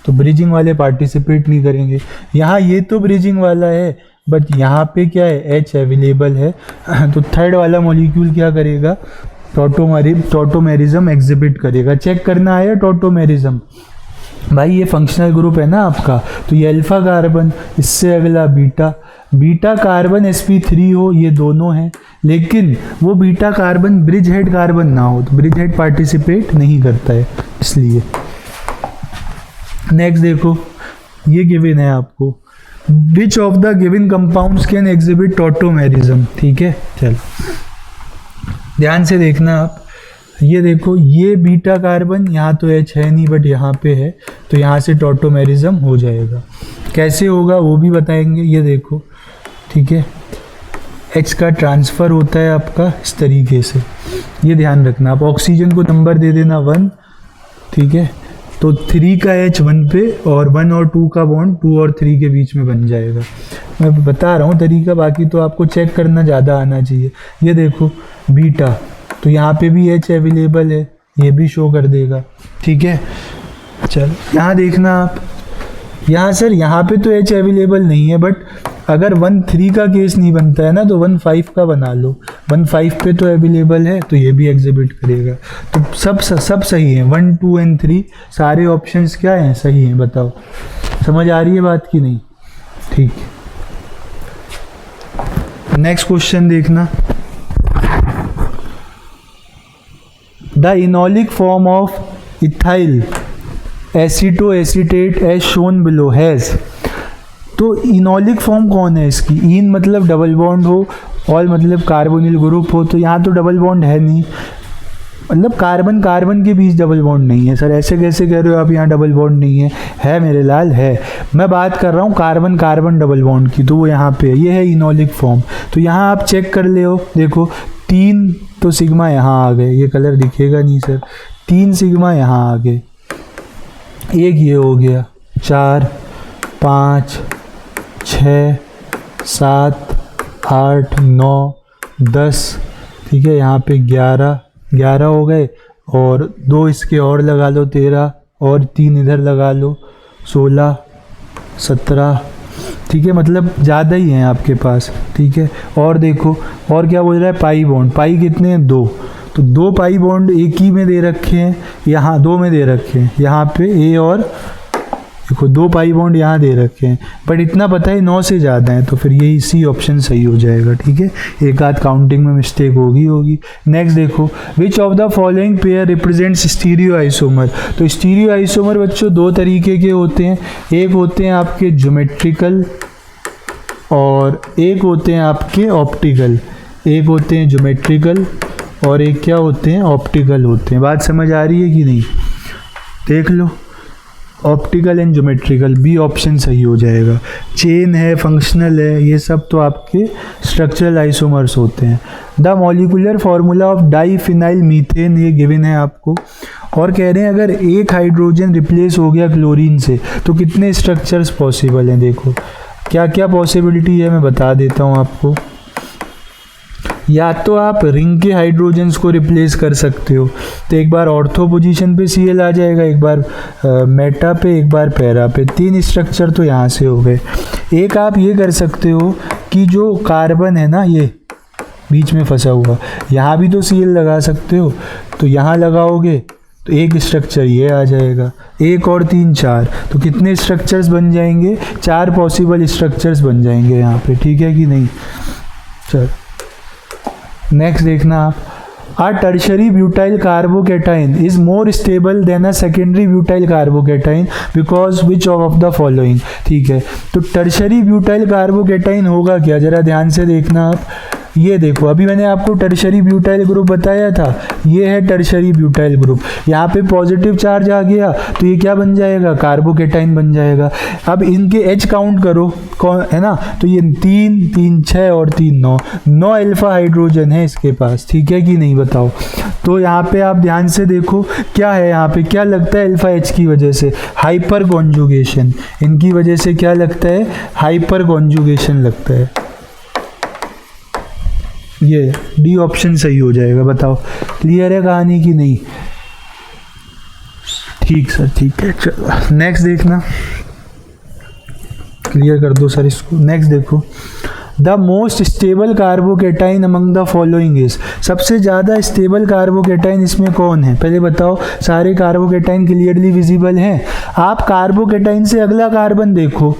तो ब्रिजिंग वाले पार्टिसिपेट नहीं करेंगे। यहाँ ये तो ब्रिजिंग वाला है बट यहाँ पे क्या है, H अवेलेबल है, तो थर्ड वाला मॉलिक्यूल क्या करेगा, टॉटोमेरिज्म एग्जिबिट करेगा। चेक करना है टॉटोमेरिज्म, भाई ये फंक्शनल ग्रुप है ना आपका, तो ये अल्फा कार्बन, इससे अगला बीटा कार्बन sp3 हो, ये दोनों हैं, लेकिन वो beta carbon bridge head carbon ना हो, तो ब्रिज हेड पार्टिसिपेट नहीं करता है इसलिए। नेक्स्ट देखो, ये गिवन है आपको, विच of the given compounds can exhibit tautomerism. ठीक है, चल ध्यान से देखना आप, ये देखो ये बीटा कार्बन, यहाँ तो H है नहीं बट यहाँ पे है, तो यहाँ से टॉटोमेरिज्म हो जाएगा। कैसे होगा वो भी बताएंगे, ये देखो। ठीक है, H का ट्रांसफ़र होता है आपका इस तरीके से, ये ध्यान रखना। आप ऑक्सीजन को नंबर दे देना 1, ठीक है, तो 3 का H 1 पे और 1 और 2 का बॉन्ड 2 और 3 के बीच में बन जाएगा। मैं बता रहा हूँ तरीका, बाकी तो आपको चेक करना ज़्यादा आना चाहिए। ये देखो बीटा, तो यहाँ पे भी H अवेलेबल है, ये भी शो कर देगा। ठीक है, चल यहाँ देखना आप, यहाँ सर यहाँ पे तो H अवेलेबल नहीं है, बट अगर 1-3 का केस नहीं बनता है ना तो 1-5 का बना लो। 1-5 पे तो अवेलेबल है, तो ये भी एग्जिबिट करेगा। तो सब सही है, 1, 2 एंड 3 सारे ऑप्शंस क्या हैं, सही हैं। बताओ समझ आ रही है बात की नहीं? ठीक, नेक्स्ट क्वेश्चन देखना। The enolic form of ethyl acetoacetate as shown below has, तो इनोलिक फॉर्म कौन है इसकी? इन मतलब डबल बॉन्ड हो, ऑल मतलब कार्बोनिल ग्रुप हो, तो यहाँ तो डबल बॉन्ड है नहीं, मतलब कार्बन कार्बन के बीच डबल बॉन्ड नहीं है। सर ऐसे कैसे कह रहे हो आप, यहाँ डबल बॉन्ड नहीं है? है मेरे लाल, है। मैं बात कर रहा हूँ कार्बन कार्बन डबल बॉन्ड की, तो वो यहाँ पे है, ये है इनोलिक फॉर्म। तो यहाँ आप चेक कर ले हो, देखो 3 तो सिग्मा यहाँ आ गए, ये कलर दिखेगा नहीं सर, 3 सिग्मा यहाँ आ गए, एक ये हो गया, 4, 5, 6, 7, 8, 9, 10, ठीक है, यहाँ पे 11 हो गए, और 2 इसके और लगा लो 13, और 3 इधर लगा लो 16, 17, ठीक है, मतलब ज़्यादा ही हैं आपके पास। ठीक है, और देखो और क्या बोल रहा है, पाई बॉन्ड, पाई कितने हैं, 2, तो 2 पाई बॉन्ड एक ही में दे रखे हैं, यहाँ 2 में दे रखे हैं, यहाँ पे ए और देखो 2 पाई बॉन्ड यहाँ दे रखे हैं, बट इतना पता है 9 से ज़्यादा है, तो फिर यही सी ऑप्शन सही हो जाएगा। ठीक है, एक आध काउंटिंग में मिस्टेक होगी। नेक्स्ट देखो, which of the following pair represents stereo isomer. तो स्टीरियो आइसोमर बच्चों 2 तरीके के होते हैं, एक होते हैं आपके ज्योमेट्रिकल और एक होते हैं आपके ऑप्टिकल। एक होते हैं ज्योमेट्रिकल और एक क्या होते हैं, ऑप्टिकल होते हैं। बात समझ आ रही है कि नहीं? देख लो, optical and geometrical, B option सही हो जाएगा। चेन है, फंक्शनल है, ये सब तो आपके स्ट्रक्चरल आइसोमर्स होते हैं। The molecular formula of diphenyl methane, ये गिवन है आपको, और कह रहे हैं अगर एक हाइड्रोजन रिप्लेस हो गया क्लोरीन से तो कितने स्ट्रक्चर्स पॉसिबल हैं। देखो क्या क्या पॉसिबिलिटी है, मैं बता देता हूँ आपको। या तो आप रिंग के हाइड्रोजन्स को रिप्लेस कर सकते हो, तो एक बार ऑर्थो पोजीशन पे Cl आ जाएगा, एक बार मेटा पे, एक बार पैरा पे, 3 स्ट्रक्चर तो यहाँ से हो गए। एक आप ये कर सकते हो कि जो कार्बन है ना, ये बीच में फंसा हुआ, यहाँ भी तो Cl लगा सकते हो, तो यहाँ लगाओगे तो एक स्ट्रक्चर ये आ जाएगा, 1 और 3 4, तो कितने स्ट्रक्चर्स बन जाएंगे, 4 पॉसिबल स्ट्रक्चर्स बन जाएंगे यहाँ पे। ठीक है कि नहीं? चल नेक्स्ट देखना आप, a tertiary butyl carbocation is more stable than a secondary butyl carbocation because which of the following। ठीक है, तो tertiary butyl carbocation होगा क्या, जरा ध्यान से देखना आप। ये देखो अभी मैंने आपको टर्शरी ब्यूटाइल ग्रुप बताया था, ये है टर्शरी ब्यूटाइल ग्रुप, यहाँ पे पॉजिटिव चार्ज आ गया तो ये क्या बन जाएगा, कार्बोकेटाइन बन जाएगा। अब इनके एच काउंट करो कौन है ना, तो ये 3 3 6 और 3 9 अल्फा हाइड्रोजन है इसके पास। ठीक है कि नहीं बताओ। तो यहाँ पे आप ध्यान से देखो क्या है, यहाँ पे क्या लगता है अल्फा एच की वजह से हाइपर कॉन्जुगेशन, इनकी वजह से क्या लगता है, हाइपर कॉन्जुगेशन लगता है। ये डी ऑप्शन सही हो जाएगा। बताओ क्लियर है कहानी की नहीं? ठीक सर, ठीक है, चलो नेक्स्ट देखना, क्लियर कर दो सर इसको। नेक्स्ट देखो, the most stable carbocation among the following is, सबसे ज़्यादा स्टेबल कार्बोकेटाइन इसमें कौन है, पहले बताओ। सारे कार्बोकेटाइन क्लियरली विजिबल हैं। आप कार्बोकेटाइन से अगला कार्बन देखो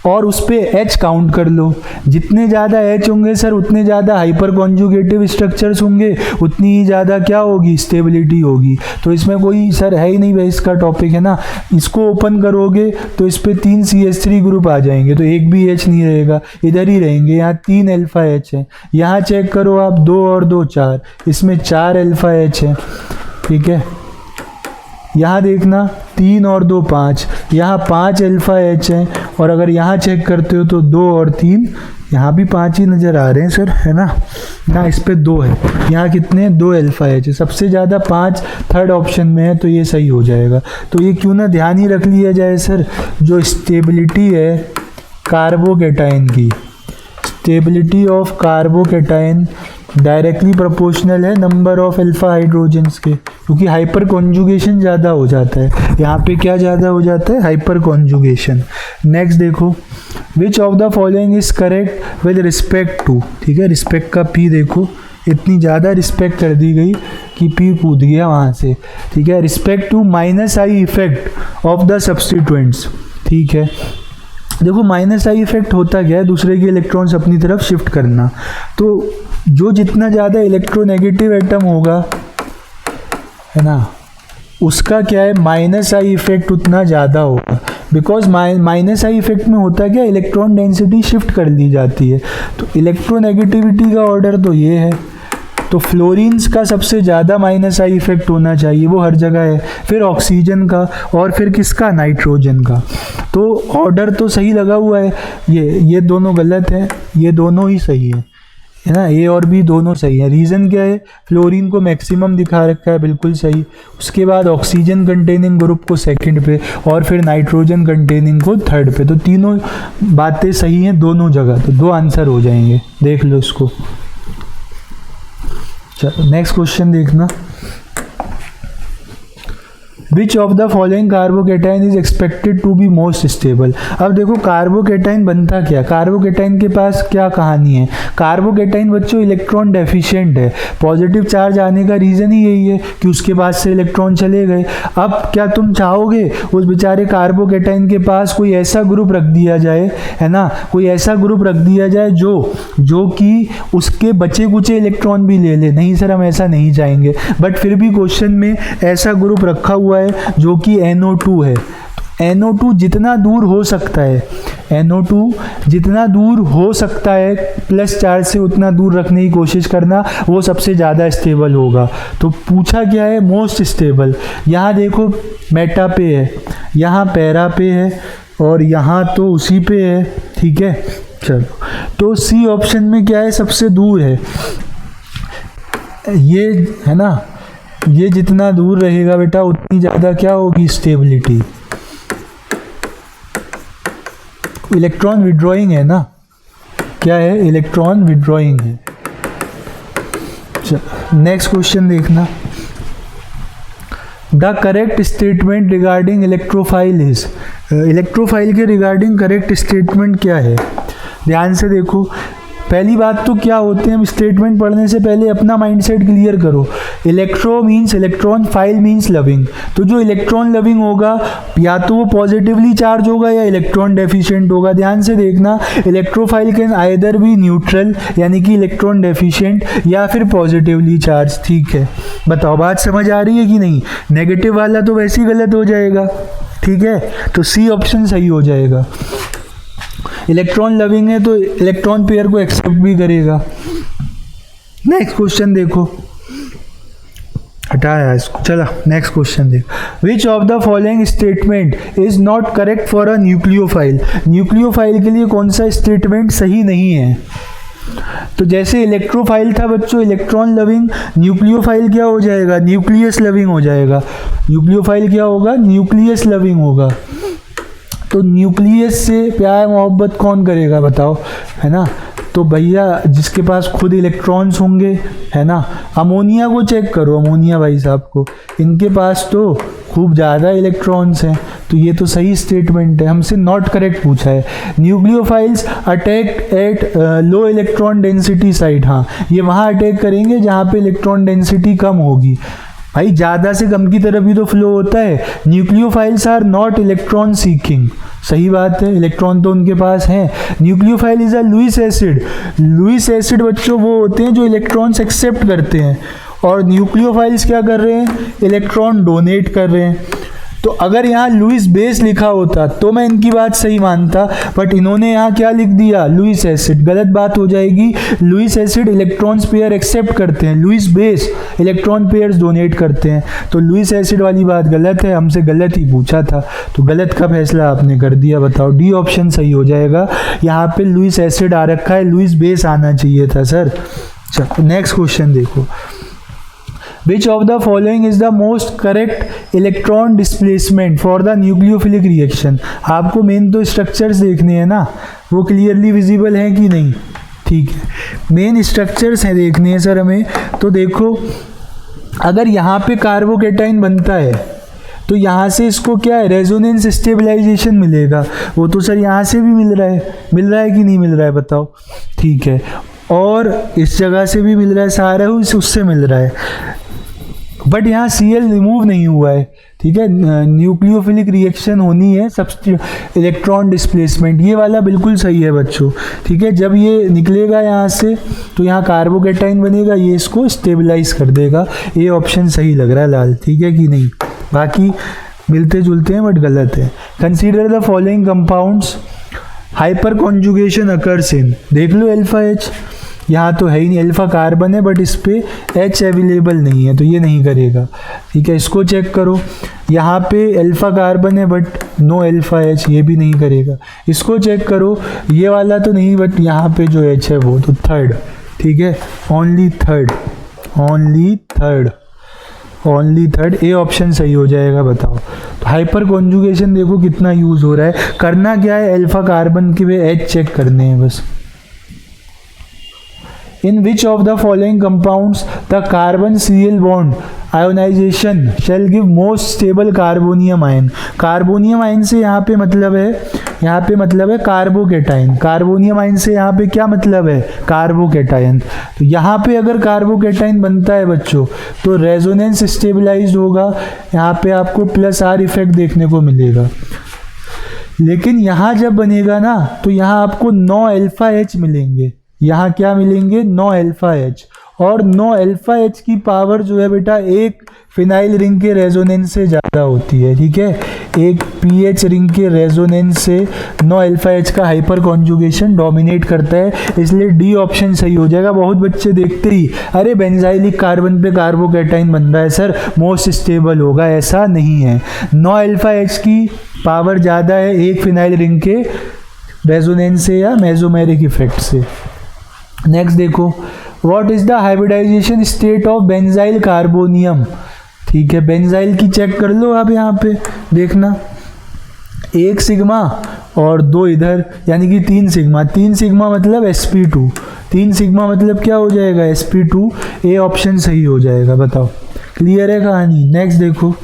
और उस पर H काउंट कर लो। जितने ज़्यादा H होंगे सर उतने ज़्यादा हाइपर कॉन्जुगेटिव स्ट्रक्चर्स होंगे, उतनी ही ज़्यादा क्या होगी, स्टेबिलिटी होगी। तो इसमें कोई सर है ही नहीं भाई, इसका टॉपिक है ना। इसको ओपन करोगे तो इस पर 3 CH3 ग्रुप आ जाएंगे, तो एक भी H नहीं रहेगा, इधर ही रहेंगे। यहाँ 3 अल्फा H है, यहाँ चेक करो आप 2 और 2 4, इसमें 4 अल्फा H है, ठीक है। यहाँ देखना 3 और 2 5, यहाँ 5 अल्फा H है। और अगर यहाँ चेक करते हो तो 2 और 3, यहाँ भी 5 ही नज़र आ रहे हैं सर, है ना। यहाँ इस पे 2 है, यहाँ कितने 2 अल्फा H है, सबसे ज़्यादा 5 थर्ड ऑप्शन में है, तो ये सही हो जाएगा। तो ये क्यों ना ध्यान ही रख लिया जाए सर, जो स्टेबिलिटी है कार्बोकेटाइन की, stability of carbocation directly proportional है नंबर ऑफ अल्फा हाइड्रोजन्स के, क्योंकि हाइपर कॉन्जुगेशन ज़्यादा हो जाता है। यहाँ पे क्या ज़्यादा हो जाता है, हाइपर कॉन्जुगेशन। नेक्स्ट देखो, which of the following is correct with respect to, ठीक है। रिस्पेक्ट का पी देखो, इतनी ज़्यादा रिस्पेक्ट कर दी गई कि पी कूद गया वहाँ से, ठीक है। Respect to minus I effect of the substituents, ठीक है। देखो माइनस आई इफेक्ट होता क्या है, दूसरे के इलेक्ट्रॉन्स अपनी तरफ शिफ्ट करना। तो जो जितना ज़्यादा इलेक्ट्रोनेगेटिव एटम होगा, है ना, उसका क्या है, माइनस आई इफेक्ट उतना ज़्यादा होगा। बिकॉज माइनस आई इफेक्ट में होता क्या, इलेक्ट्रॉन डेंसिटी शिफ्ट कर दी जाती है। तो इलेक्ट्रोनेगेटिविटी का ऑर्डर तो ये है, तो फ्लोरीन्स का सबसे ज़्यादा माइनस आई इफेक्ट होना चाहिए, वो हर जगह है। फिर ऑक्सीजन का, और फिर किसका, नाइट्रोजन का। तो ऑर्डर तो सही लगा हुआ है, ये दोनों गलत है, ये दोनों ही सही है ना, ए और बी दोनों सही है। रीज़न क्या है, फ्लोरीन को मैक्सिमम दिखा रखा है, बिल्कुल सही। उसके बाद ऑक्सीजन कंटेनिंग ग्रुप को सेकंड पे, और फिर नाइट्रोजन कंटेनिंग को थर्ड पे। तो तीनों बातें सही हैं दोनों जगह, तो 2 आंसर हो जाएंगे, देख लो इसको। चलो नेक्स्ट क्वेश्चन देखना, which of the following carbocation is expected to be most stable. अब देखो कार्बोकेटाइन बनता क्या, कार्बोकेटाइन के पास क्या कहानी है। कार्बोकेटाइन बच्चों इलेक्ट्रॉन डेफिशिएंट है, पॉजिटिव चार्ज आने का रीज़न ही यही है कि उसके पास से इलेक्ट्रॉन चले गए। अब क्या तुम चाहोगे उस बेचारे कार्बोकेटाइन के पास कोई ऐसा ग्रुप रख दिया जाए, है ना, कोई ऐसा ग्रुप रख दिया जाए जो कि उसके बचे कुचे इलेक्ट्रॉन भी ले ले। नहीं सर, हम ऐसा नहीं चाहेंगे, बट फिर भी क्वेश्चन में ऐसा ग्रुप रखा हुआ है जो कि NO2 है। NO2 जितना दूर हो सकता है, NO2 जितना दूर हो सकता है प्लस चार्ज से उतना दूर रखने की कोशिश करना, वो सबसे ज़्यादा स्टेबल होगा। तो पूछा क्या है, मोस्ट स्टेबल। यहाँ देखो मेटा पे है, यहाँ पैरा पे है, और यहाँ तो उसी पे है, ठीक है। चलो तो सी ऑप्शन में क्या है, सबसे दूर है ये, है ना। ये जितना दूर रहेगा बेटा उतनी ज़्यादा क्या होगी, स्टेबिलिटी। इलेक्ट्रॉन विड्रॉइंग है ना, क्या है, इलेक्ट्रॉन विड्रॉइंग है। नेक्स्ट क्वेश्चन देखना, the correct statement regarding electrophile is. Electrophile के रिगार्डिंग करेक्ट स्टेटमेंट क्या है, ध्यान से देखो। पहली बात तो क्या होते हैं, हम स्टेटमेंट पढ़ने से पहले अपना माइंडसेट क्लियर करो। Electro means electron, file means loving. तो जो इलेक्ट्रॉन लविंग होगा या तो वो पॉजिटिवली चार्ज होगा या इलेक्ट्रॉन डेफिशिएंट होगा। ध्यान से देखना, electrophile can either B neutral यानी कि इलेक्ट्रॉन डेफिशिएंट, या फिर पॉजिटिवली चार्ज। ठीक है, बताओ बात समझ आ रही है कि नहीं। नेगेटिव वाला तो वैसे ही गलत हो जाएगा, ठीक है। तो सी ऑप्शन सही हो जाएगा। इलेक्ट्रॉन लविंग है तो इलेक्ट्रॉन पेयर को एक्सेप्ट भी करेगा। नेक्स्ट क्वेश्चन देखो, हटाया इसको, चला नेक्स्ट क्वेश्चन देखो। Which of the following statement is not correct for a nucleophile. Nucleophile के लिए कौन सा स्टेटमेंट सही नहीं है। तो जैसे इलेक्ट्रोफाइल था बच्चों इलेक्ट्रॉन लविंग, न्यूक्लियोफाइल क्या हो जाएगा, न्यूक्लियस लविंग हो जाएगा। न्यूक्लियोफाइल क्या होगा, न्यूक्लियस लविंग होगा। तो न्यूक्लियस से प्यार मोहब्बत कौन करेगा बताओ, है ना। तो भैया जिसके पास खुद इलेक्ट्रॉन्स होंगे, है ना। अमोनिया को चेक करो, अमोनिया भाई साहब को, इनके पास तो खूब ज़्यादा इलेक्ट्रॉन्स हैं। तो ये तो सही स्टेटमेंट है, हमसे नॉट करेक्ट पूछा है। Nucleophiles attack at low electron density site. हाँ, ये वहाँ अटैक करेंगे जहाँ पे इलेक्ट्रॉन डेंसिटी कम होगी। भाई ज़्यादा से कम की तरफ भी तो फ्लो होता है। Nucleophiles are not electron seeking, सही बात है, इलेक्ट्रॉन तो उनके पास हैं। Nucleophile is a Lewis acid. Lewis acid बच्चों वो होते हैं जो इलेक्ट्रॉन्स एक्सेप्ट करते हैं, और न्यूक्लियोफाइल्स क्या कर रहे हैं, इलेक्ट्रॉन डोनेट कर रहे हैं। तो अगर यहाँ लुईस बेस लिखा होता तो मैं इनकी बात सही मानता, बट इन्होंने यहाँ क्या लिख दिया, लुईस एसिड, गलत बात हो जाएगी। Lewis acid electrons pair accept करते हैं, Lewis base electron pairs donate करते हैं, तो लुईस एसिड वाली बात गलत है, हमसे गलत ही पूछा था, तो गलत का फैसला आपने कर दिया। बताओ डी ऑप्शन सही हो जाएगा। यहाँ पे लुईस एसिड आ रखा है, लुईस बेस आना चाहिए था सर। चलो नेक्स्ट क्वेश्चन देखो, Which of the following is the most correct electron displacement for the nucleophilic reaction? आपको मेन तो स्ट्रक्चर्स देखने हैं ना, वो क्लियरली विजिबल हैं कि नहीं, ठीक है, मेन स्ट्रक्चर्स हैं देखने हैं सर हमें। तो देखो अगर यहाँ पे कार्बोकेटाइन बनता है तो यहाँ से इसको क्या है, रेजोनेंस स्टेबलाइजेशन मिलेगा। वो तो सर यहाँ से भी मिल रहा है कि नहीं मिल रहा है बताओ, ठीक है, और इस जगह से भी मिल रहा है, सारा उससे मिल रहा है, बट यहाँ Cl रिमूव नहीं हुआ है, ठीक है। न्यूक्लियोफिलिक रिएक्शन होनी है, इलेक्ट्रॉन डिस्प्लेसमेंट, ये वाला बिल्कुल सही है बच्चों, ठीक है। जब ये निकलेगा यहाँ से तो यहाँ कार्बोकेटाइन बनेगा, ये इसको स्टेबलाइज कर देगा। ये ऑप्शन सही लग रहा है लाल, ठीक है कि नहीं, बाकी मिलते जुलते हैं बट गलत है। Consider the following compounds hyper conjugation occurs in, देख लो अल्फा H, यहाँ तो है ही नहीं, अल्फा कार्बन है बट इस पे H अवेलेबल नहीं है तो ये नहीं करेगा, ठीक है। इसको चेक करो, यहाँ पे अल्फा कार्बन है बट नो अल्फा H, ये भी नहीं करेगा। इसको चेक करो, ये वाला तो नहीं बट यहाँ पे जो H है वो तो थर्ड, ठीक है, ओनली थर्ड, ए ऑप्शन सही हो जाएगा। बताओ तो हाइपर कॉन्जुगेशन देखो कितना यूज हो रहा है, करना क्या है, अल्फा कार्बन के वे H चेक करने हैं बस। In which of the following compounds the carbon Cl bond ionization shall give most stable carbonium ion? Carbonium ion से यहाँ पे मतलब है कार्बोकेटाइन, कार्बोनियम आयन से यहाँ पे क्या मतलब है, कार्बोकेटाइन। तो यहाँ पे अगर कार्बोकेटाइन बनता है बच्चों तो रेजोनेंस स्टेबलाइज्ड होगा, यहाँ पे आपको +R इफेक्ट देखने को मिलेगा। लेकिन यहाँ जब बनेगा ना तो यहाँ आपको 9 अल्फा H मिलेंगे, यहाँ क्या मिलेंगे, 9 अल्फा H, और 9 अल्फा H की पावर जो है बेटा एक फिनाइल रिंग के रेजोनेंस से ज़्यादा होती है, ठीक है। एक पीएच रिंग के रेजोनेंस से 9 अल्फा H का हाइपर कॉन्जुगेशन डोमिनेट करता है, इसलिए डी ऑप्शन सही हो जाएगा। बहुत बच्चे देखते ही अरे बेंजाइलिक कार्बन पे कार्बोकेटाइन बन रहा है सर, मोस्ट स्टेबल होगा, ऐसा नहीं है। 9 अल्फा H की पावर ज़्यादा है एक फिनाइल रिंग के रेजोनेंस से या मेसोमेरिक इफेक्ट से। नेक्स्ट देखो, what is the hybridisation state of benzyl carbonium, ठीक है, बेंजाइल की चेक कर लो आप, यहाँ पे देखना 1 सिग्मा और 2 इधर, यानी कि 3 सिग्मा, 3 सिग्मा मतलब sp2, 3 सिग्मा मतलब क्या हो जाएगा, sp2, ए ऑप्शन सही हो जाएगा। बताओ क्लियर है कहानी। नेक्स्ट देखो,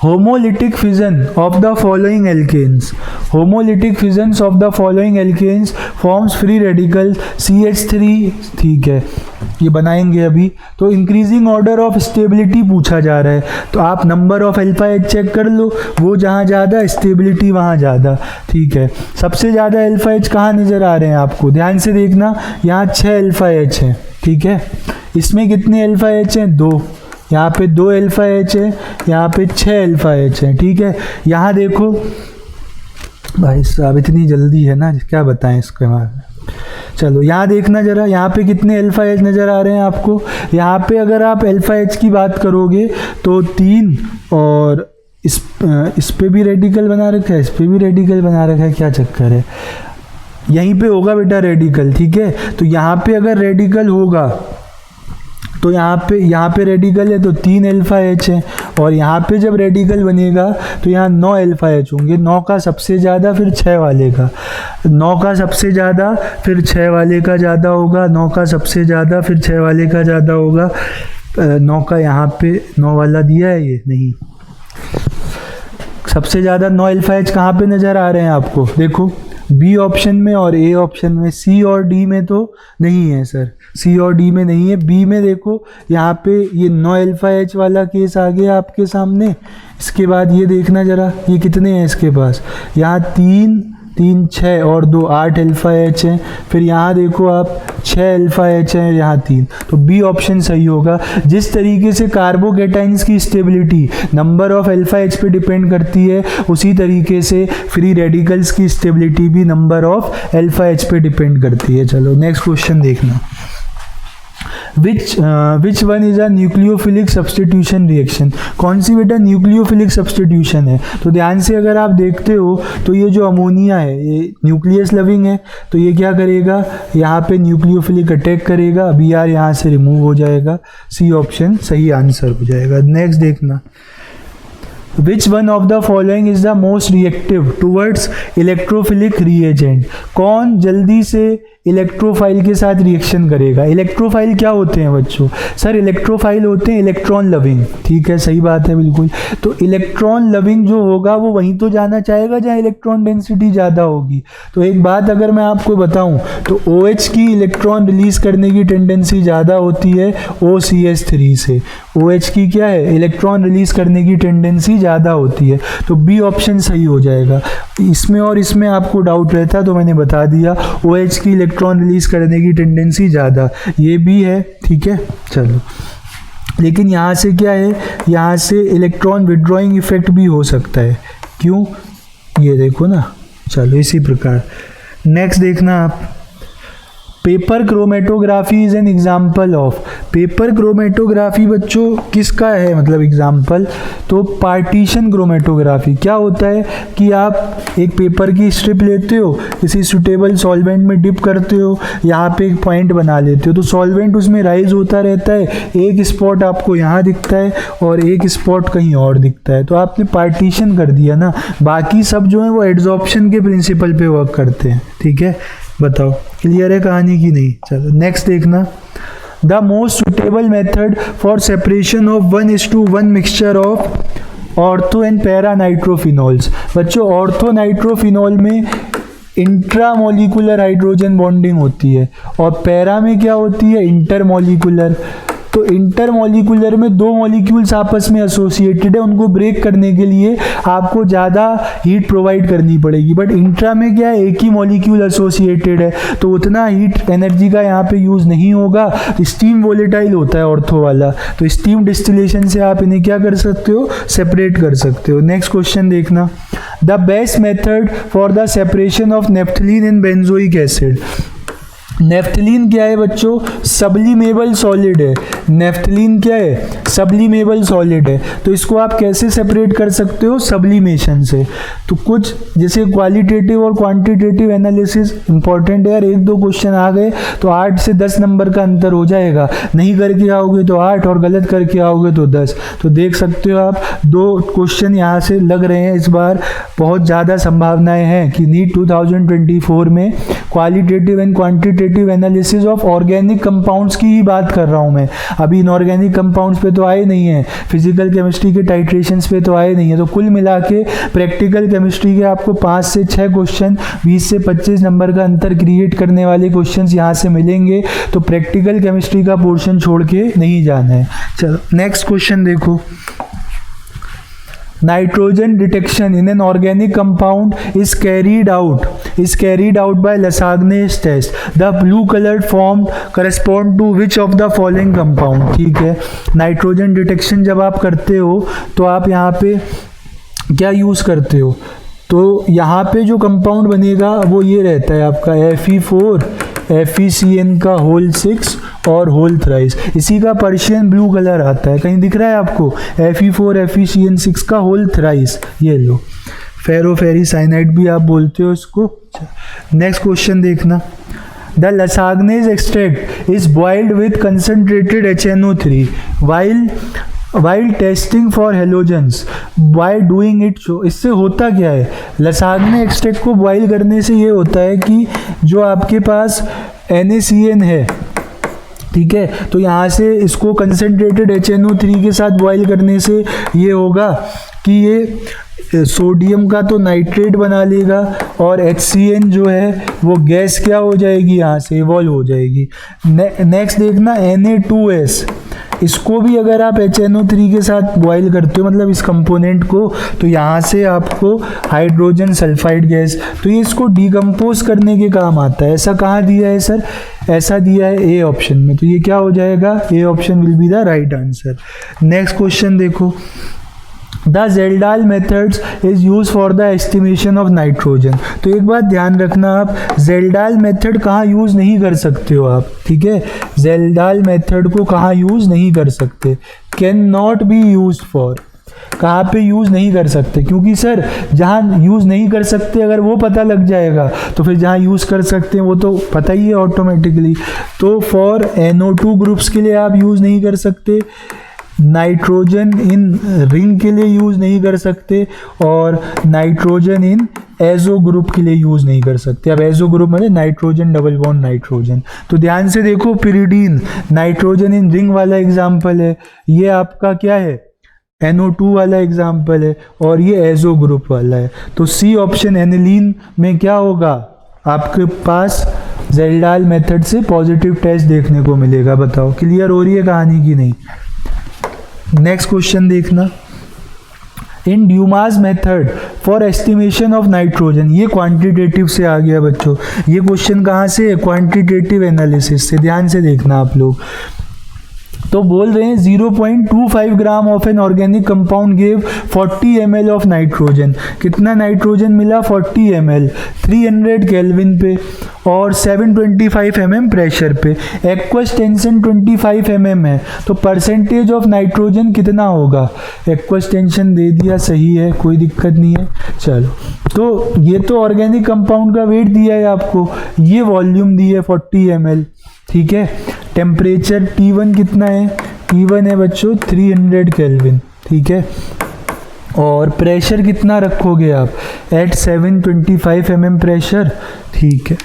homolytic fission of the following alkanes, homolytic fissions of the following alkanes forms free radical CH3, ठीक है, ये बनाएंगे अभी। तो इंक्रीजिंग ऑर्डर ऑफ स्टेबिलिटी पूछा जा रहा है, तो आप number of alpha H check कर लो, वो जहाँ ज़्यादा स्टेबिलिटी वहाँ ज़्यादा, ठीक है। सबसे ज़्यादा अल्फा H कहाँ नज़र आ रहे हैं आपको, ध्यान से देखना, यहाँ 6 अल्फा H है, ठीक है। इसमें कितने अल्फा H हैं, 2, यहाँ पे 2 अल्फा H है, यहाँ पे 6 अल्फा H है, ठीक है। यहाँ देखो भाई साहब इतनी जल्दी है ना, क्या बताएं इसके बारे में। चलो यहाँ देखना जरा, यहाँ पे कितने अल्फा H नज़र आ रहे हैं आपको। यहाँ पे अगर आप अल्फा H की बात करोगे तो 3, और इस पे भी रेडिकल बना रखा है, इस पे भी रेडिकल बना रखा है, क्या चक्कर है। यहीं पे होगा बेटा रेडिकल, ठीक है। तो यहाँ पे अगर रेडिकल होगा तो यहाँ पे रेडिकल है तो 3 अल्फा H है, और यहाँ पे जब रेडिकल बनेगा तो यहाँ 9 अल्फा H होंगे, 9 का सबसे ज़्यादा फिर 6 वाले का, 9 का सबसे ज़्यादा फिर 6 वाले का ज़्यादा होगा, 9 का सबसे ज़्यादा फिर 6 वाले का ज़्यादा होगा। 9 का यहाँ पे 9 वाला दिया है, ये नहीं, सबसे ज़्यादा 9 अल्फा H कहाँ पे नज़र आ रहे हैं आपको, देखो बी ऑप्शन में और ए ऑप्शन में, सी और डी में तो नहीं है सर, सी और डी में नहीं है। बी में देखो यहाँ पे ये 9 अल्फा एच वाला केस आ गया आपके सामने। इसके बाद ये देखना ज़रा, ये कितने हैं इसके पास, यहाँ 3 3 6 और 2 8 अल्फा एच हैं। फिर यहाँ देखो आप 6 अल्फा एच हैं, यहाँ 3, तो बी ऑप्शन सही होगा। जिस तरीके से कार्बोकेटाइंस की stability number of alpha H पे डिपेंड करती है, उसी तरीके से फ्री रेडिकल्स की स्टेबिलिटी भी नंबर ऑफ अल्फा एच पे डिपेंड करती है। चलो नेक्स्ट क्वेश्चन देखना। Which one is a nucleophilic substitution reaction? कौन सी बेटा न्यूक्लियोफिलिक सब्सटीट्यूशन है? तो ध्यान से अगर आप देखते हो तो ये जो अमोनिया है ये न्यूक्लियस लविंग है, तो ये क्या करेगा, यहाँ पे न्यूक्लियोफिलिक अटैक करेगा, बी आर यहाँ से रिमूव हो जाएगा, सी ऑप्शन सही आंसर हो जाएगा। नेक्स्ट देखना। Which one of the following is the most reactive towards electrophilic reagent? कौन जल्दी से इलेक्ट्रोफाइल के साथ रिएक्शन करेगा? इलेक्ट्रोफाइल क्या होते हैं बच्चों? सर इलेक्ट्रोफाइल होते हैं इलेक्ट्रॉन लविंग, ठीक है सही बात है बिल्कुल। तो इलेक्ट्रॉन लविंग जो होगा वो वहीं तो जाना चाहेगा जहाँ इलेक्ट्रॉन डेंसिटी ज़्यादा होगी। तो एक बात अगर मैं आपको बताऊं तो OH की इलेक्ट्रॉन रिलीज करने की टेंडेंसी ज़्यादा होती है OCH3 से। OH की क्या है, इलेक्ट्रॉन रिलीज करने की टेंडेंसी ज़्यादा होती है, तो बी ऑप्शन सही हो जाएगा। इसमें और इसमें आपको डाउट रहता तो मैंने बता दिया, OH की इलेक्ट्रॉन रिलीज करने की टेंडेंसी ज़्यादा, ये भी है, ठीक है। चलो लेकिन यहाँ से क्या है, यहाँ से इलेक्ट्रॉन विड्रॉइंग इफेक्ट भी हो सकता है, क्यों, ये देखो ना। चलो इसी प्रकार नेक्स्ट देखना आप। Paper chromatography is an example of. Paper chromatography बच्चों किसका है, मतलब एग्जाम्पल, तो पार्टीशन क्रोमेटोग्राफी। क्या होता है कि आप एक पेपर की स्ट्रिप लेते हो, किसी सुटेबल सॉल्वेंट में डिप करते हो, यहाँ पे एक पॉइंट बना लेते हो, तो सॉल्वेंट उसमें राइज होता रहता है, एक स्पॉट आपको यहाँ दिखता है और एक स्पॉट कहीं और दिखता है, तो आपने पार्टीशन कर दिया ना। बाकी सब जो है वो एड्जॉर्प्शन के प्रिंसिपल पे वर्क करते हैं, ठीक है। बताओ क्लियर है कहानी की नहीं? चलो नेक्स्ट देखना। The most suitable method for separation of 1:1 mixture of ortho and para nitrophenols. बच्चों ऑर्थो नाइट्रोफिनॉल में इंट्रामोलिकुलर हाइड्रोजन बॉन्डिंग होती है और पैरा में क्या होती है, इंटरमोलिकुलर। तो इंटरमोलिकुलर में 2 मॉलिक्यूल्स आपस में एसोसिएटेड है, उनको ब्रेक करने के लिए आपको ज़्यादा हीट प्रोवाइड करनी पड़ेगी, बट इंट्रा में क्या है, एक ही मॉलिक्यूल एसोसिएटेड है, तो उतना हीट एनर्जी का यहाँ पे यूज़ नहीं होगा। स्टीम वोलेटाइल होता है ऑर्थो वाला, तो स्टीम डिस्टिलेशन से आप इन्हें क्या कर सकते हो, सेपरेट कर सकते हो। नेक्स्ट क्वेश्चन देखना। The best method for the separation of naphthalene and benzoic acid. Naphthalene क्या है बच्चों, सब्लिमेबल सॉलिड है। नेफ्थलीन क्या है, सब्लिमेबल सॉलिड है, तो इसको आप कैसे सेपरेट कर सकते हो, सब्लिमेशन से। तो कुछ जैसे क्वालिटेटिव और क्वांटिटेटिव एनालिसिस इंपॉर्टेंट है यार, 1-2 क्वेश्चन आ गए तो 8 से 10 नंबर का अंतर हो जाएगा, नहीं करके आओगे तो 8 और गलत करके आओगे तो 10। तो देख सकते हो आप 2 क्वेश्चन यहाँ से लग रहे हैं इस बार। बहुत ज़्यादा संभावनाएं हैं कि नीट 2024 में qualitative and quantitative analysis of organic compounds की ही बात कर रहा हूं मैं। अभी इनऑर्गेनिक कंपाउंड्स पे तो आए नहीं हैं, फिजिकल केमिस्ट्री के टाइट्रेशंस पे तो आए नहीं है। तो कुल मिला के प्रैक्टिकल केमिस्ट्री के आपको 5 से 6 क्वेश्चन 20 से 25 नंबर का अंतर क्रिएट करने वाले क्वेश्चंस यहाँ से मिलेंगे, तो प्रैक्टिकल केमिस्ट्री का पोर्शन छोड़ के नहीं जाना है। चलो नेक्स्ट क्वेश्चन देखो। Nitrogen detection in an organic compound is carried out by Lasagne's test. The blue colored form correspond to which of the following compound? ठीक है, नाइट्रोजन डिटेक्शन जब आप करते हो तो आप यहाँ पे क्या यूज़ करते हो, तो यहाँ पे जो कंपाउंड बनेगा वो ये रहता है आपका Fe4 FeCN का होल 6 और होल थ्राइस। इसी का पर्शियन ब्लू कलर आता है, कहीं दिख रहा है आपको, Fe4 FeCN6 का होल थ्राइस, ये लो, फेरोफेरी साइनाइड भी आप बोलते हो इसको। नेक्स्ट क्वेश्चन देखना। The Lassaigne's extract is boiled with concentrated HNO3 while testing for halogens by doing it show। इससे होता क्या है, लसाग्ने एक्सट्रैक्ट को बॉइल करने से ये होता है कि जो आपके पास NaCN है, ठीक है, तो यहाँ से इसको कंसनट्रेटेड HNO3 के साथ बॉइल करने से ये होगा कि ये सोडियम का तो नाइट्रेट बना लेगा और HCN जो है वो गैस क्या हो जाएगी, यहाँ से इवॉल्व हो जाएगी। नेक्स्ट देखना Na2S, इसको भी अगर आप HNO3 के साथ बॉयल करते हो, मतलब इस कंपोनेंट को, तो यहाँ से आपको हाइड्रोजन सल्फाइड गैस, तो ये इसको डिकम्पोज करने के काम आता है। ऐसा कहाँ दिया है सर, ऐसा दिया है ए ऑप्शन में, तो ये क्या हो जाएगा, A option will be the right answer. Next question देखो, the Kjeldahl methods is use for the estimation of nitrogen. तो एक बात ध्यान रखना, आप जेल्डाल मेथड कहाँ यूज नहीं कर सकते हो आप, ठीक है, जेल्डाल मेथड को कहाँ यूज नहीं कर सकते, can not B use for, कहाँ पे यूज़ नहीं कर सकते, क्योंकि सर जहाँ यूज़ नहीं कर सकते अगर वो पता लग जाएगा तो फिर जहाँ यूज़ कर सकते हैं वो तो पता ही है ऑटोमेटिकली। तो फॉर NO2 ग्रुप्स के लिए आप यूज़ नहीं कर सकते, नाइट्रोजन इन रिंग के लिए यूज़ नहीं कर सकते, और नाइट्रोजन इन एजो ग्रुप के लिए यूज़ नहीं कर सकते। अब एजो ग्रुप मतलब नाइट्रोजन डबल बॉन्ड नाइट्रोजन। तो ध्यान से देखो, पिरिडीन नाइट्रोजन इन रिंग वाला एग्जाम्पल है, ये आपका क्या है, NO2 वाला एग्जाम्पल है, और ये एजो ग्रुप वाला है। तो सी ऑप्शन एनिलीन में क्या होगा, आपके पास जेल्डाल मेथड से पॉजिटिव टेस्ट देखने को मिलेगा। बताओ क्लियर हो रही है कहानी की नहीं। नेक्स्ट क्वेश्चन देखना, in Dumas method for estimation of nitrogen, ये क्वांटिटेटिव से आ गया बच्चों, ये क्वेश्चन कहाँ से है, क्वांटिटेटिव एनालिसिस से। ध्यान से देखना आप लोग, तो बोल रहे हैं 0.25 gram of an organic compound gave 40 ml of nitrogen. कितना नाइट्रोजन मिला, 40 ml, 300 केल्विन पे और 725 mm प्रेशर पे। एक्वस टेंशन 25 mm है, तो परसेंटेज ऑफ नाइट्रोजन कितना होगा, एक्वस टेंशन दे दिया, सही है, कोई दिक्कत नहीं है। चलो, तो ये तो ऑर्गेनिक कंपाउंड का वेट दिया है आपको, ये वॉल्यूम दी है 40 ml, ठीक है। टेम्परेचर T1 कितना है, T1 है बच्चों 300 केल्विन, ठीक है। और प्रेशर कितना रखोगे आप, एट 725 mm प्रेशर, ठीक है।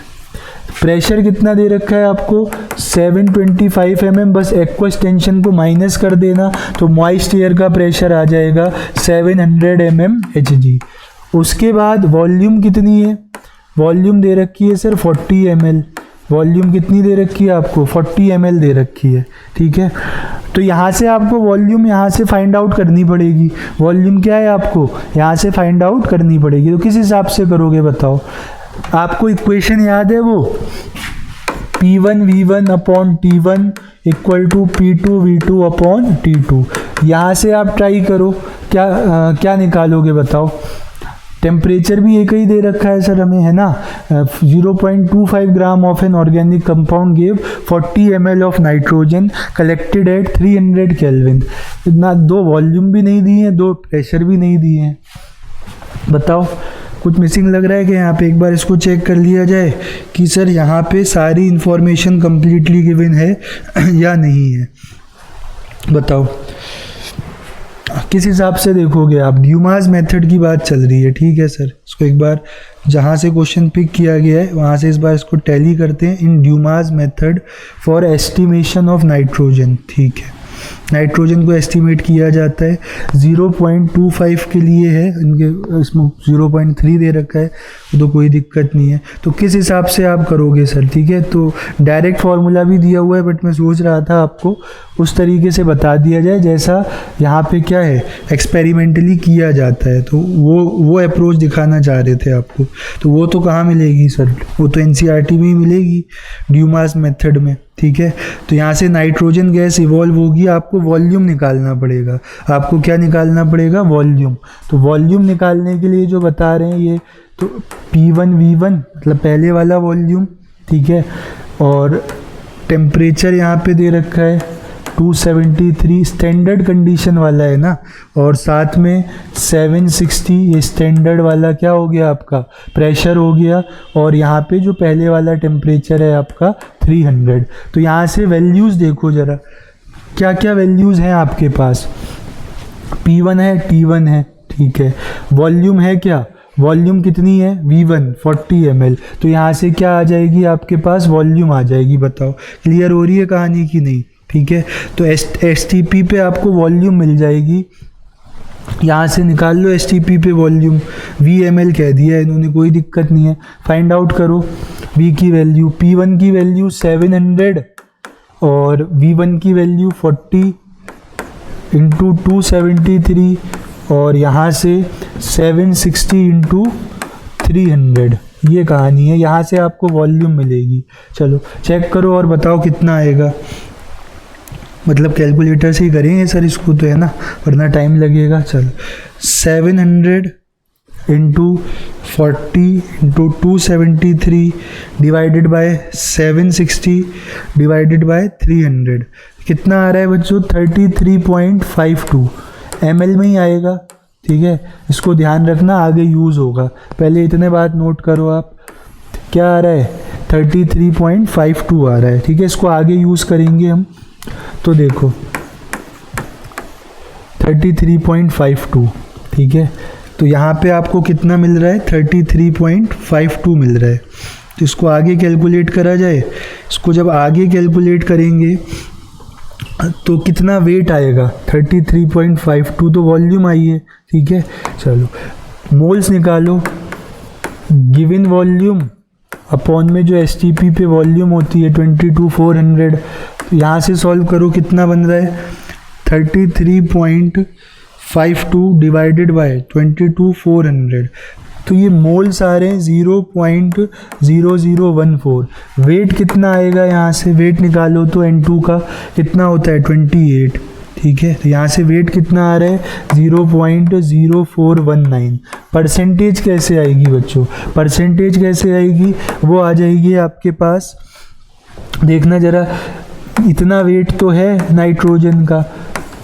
प्रेशर कितना दे रखा है आपको, 725 mm, बस एक्वस टेंशन को माइनस कर देना तो मॉइस्ट एयर का प्रेशर आ जाएगा 700 mm Hg। उसके बाद वॉल्यूम कितनी है, वॉल्यूम दे रखी है सर 40 ml, वॉल्यूम कितनी दे रखी है आपको, 40 ml दे रखी है, ठीक है। तो यहाँ से आपको वॉल्यूम यहाँ से फाइंड आउट करनी पड़ेगी, वॉल्यूम क्या है आपको यहाँ से फाइंड आउट करनी पड़ेगी। तो किस हिसाब से करोगे बताओ, आपको इक्वेशन याद है वो, P1 V1 upon T1 equal to P2 V2 upon T2। यहाँ से आप ट्राई करो, क्या निकालोगे बताओ। टेम्परेचर भी एक ही दे रखा है सर हमें, है ना, 0.25 gram of an organic compound give 40 ml of nitrogen collected at 300 kelvin. इतना दो वॉल्यूम भी नहीं दिए हैं, दो प्रेशर भी नहीं दिए हैं। बताओ कुछ मिसिंग लग रहा है कि यहाँ पे, एक बार इसको चेक कर लिया जाए कि सर यहाँ पे सारी इंफॉर्मेशन कंप्लीटली गिवन है या नहीं है। बताओ किस हिसाब से देखोगे आप, ड्यूमास मेथड की बात चल रही है, ठीक है सर। इसको एक बार जहाँ से क्वेश्चन पिक किया गया है वहाँ से इस बार इसको टैली करते हैं। In Dumas method for estimation of nitrogen, ठीक है, नाइट्रोजन को एस्टिमेट किया जाता है 0.25 के लिए है, इनके इसमें 0.3 दे रखा है, तो कोई दिक्कत नहीं है। तो किस हिसाब से आप करोगे सर, ठीक है। तो डायरेक्ट फार्मूला भी दिया हुआ है, बट मैं सोच रहा था आपको उस तरीके से बता दिया जाए जैसा यहाँ पे क्या है एक्सपेरिमेंटली किया जाता है, तो वो अप्रोच दिखाना चाह रहे थे आपको। तो वो तो कहाँ मिलेगी सर, वो तो NCERT में ही मिलेगी, ड्यूमास मेथड में, ठीक है। तो यहाँ से नाइट्रोजन गैस इवॉल्व होगी, आपको वॉल्यूम निकालना पड़ेगा। आपको क्या निकालना पड़ेगा, वॉल्यूम। तो वॉल्यूम निकालने के लिए जो बता रहे हैं ये, तो P1 V1 मतलब पहले वाला वॉल्यूम, ठीक है। और टेम्परेचर यहाँ पे दे रखा है 273 स्टैंडर्ड कंडीशन वाला है ना, और साथ में 760 ये स्टैंडर्ड वाला क्या हो गया आपका प्रेशर हो गया, और यहाँ पे जो पहले वाला टेम्परेचर है आपका 300। तो यहाँ से वैल्यूज़ देखो ज़रा, क्या क्या वैल्यूज़ हैं आपके पास। P1 है, T1 है, ठीक है। वॉल्यूम है क्या, वॉल्यूम कितनी है V1 40 ml, तो यहाँ से क्या आ जाएगी आपके पास, वॉल्यूम आ जाएगी। बताओ क्लियर हो रही है कहानी की नहीं, ठीक है। तो STP पे आपको वॉल्यूम मिल जाएगी यहाँ से निकाल लो STP पे वॉल्यूम, VmL कह दिया है इन्होंने, कोई दिक्कत नहीं है। फाइंड आउट करो V की वैल्यू, P1 की वैल्यू 700 और V1 की वैल्यू 40 इंटू 273 और यहाँ से 760 इंटू 300, ये कहानी है। यहाँ से आपको वॉल्यूम मिलेगी। चलो चेक करो और बताओ कितना आएगा। मतलब कैलकुलेटर से ही करेंगे सर इसको तो, है ना, वरना टाइम लगेगा। चलो 700 into 40 into 273 divided by 760 divided by 300, कितना आ रहा है बच्चों? 33.52 ml में ही आएगा। ठीक है, इसको ध्यान रखना, आगे यूज़ होगा। पहले इतने बात नोट करो आप, क्या आ रहा है? 33.52 आ रहा है। ठीक है, इसको आगे यूज़ करेंगे हम। तो देखो 33.52, ठीक है, तो यहाँ पे आपको कितना मिल रहा है? 33.52 मिल रहा है। तो इसको आगे कैलकुलेट करा जाए। इसको जब आगे कैलकुलेट करेंगे तो कितना वेट आएगा? 33.52 तो वॉल्यूम आई है। ठीक है, चलो मोल्स निकालो। गिवन वॉल्यूम अपॉन में जो STP पे वॉल्यूम होती है 22,400, तो यहाँ से सॉल्व करो, कितना बन रहा है? 33.52 डिवाइडेड बाय 22,400, तो ये मोल्स आ रहे हैं 0.0014। वेट कितना आएगा? यहाँ से वेट निकालो तो N2 का कितना होता है? 28। ठीक है, तो यहाँ से वेट कितना आ रहा है? 0.0419। परसेंटेज कैसे आएगी बच्चों? परसेंटेज कैसे आएगी? वो आ जाएगी आपके पास, देखना ज़रा, इतना वेट तो है नाइट्रोजन का,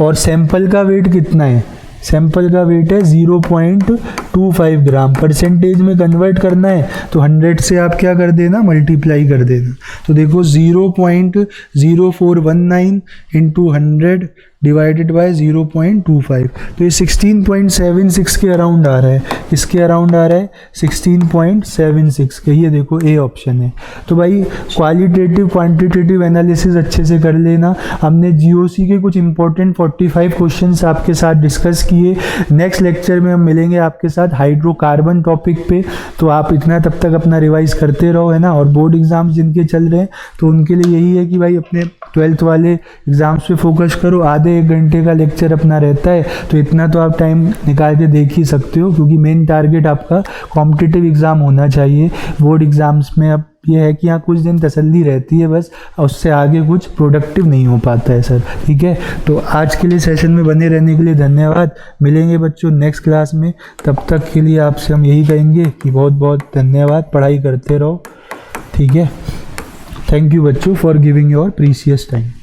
और सैंपल का वेट कितना है? सैंपल का वेट है 0.25 ग्राम। परसेंटेज में कन्वर्ट करना है तो 100 से आप क्या कर देना? मल्टीप्लाई कर देना। तो देखो 0.0419 इंटू 100 डिवाइडेड बाय 0.25, तो ये 16.76 के अराउंड आ रहा है। इसके अराउंड आ रहा है 16.76 के। ये देखो ए ऑप्शन है। तो भाई क्वालिटेटिव क्वांटिटेटिव एनालिसिस अच्छे से कर लेना। हमने GOC के कुछ इंपॉर्टेंट 45 क्वेश्चंस आपके साथ डिस्कस किए। नेक्स्ट लेक्चर में हम मिलेंगे आपके साथ हाइड्रोकार्बन टॉपिक पे। तो आप इतना तब तक अपना रिवाइज करते रहो, है ना। और बोर्ड एग्जाम्स जिनके चल रहे हैं तो उनके लिए यही है कि भाई अपने 12th वाले एग्जाम्स पे फोकस करो। आधे 1 घंटे का लेक्चर अपना रहता है, तो इतना तो आप टाइम निकाल के देख ही सकते हो, क्योंकि मेन टारगेट आपका कॉम्पिटिटिव एग्ज़ाम होना चाहिए। बोर्ड एग्ज़ाम्स में अब ये है कि यहाँ कुछ दिन तसल्ली रहती है बस, और उससे आगे कुछ प्रोडक्टिव नहीं हो पाता है सर। ठीक है, तो आज के लिए सेशन में बने रहने के लिए धन्यवाद। मिलेंगे बच्चों नेक्स्ट क्लास में, तब तक के लिए आपसे हम यही कहेंगे कि बहुत बहुत धन्यवाद। पढ़ाई करते रहो। ठीक है, थैंक यू बच्चों for giving your precious time.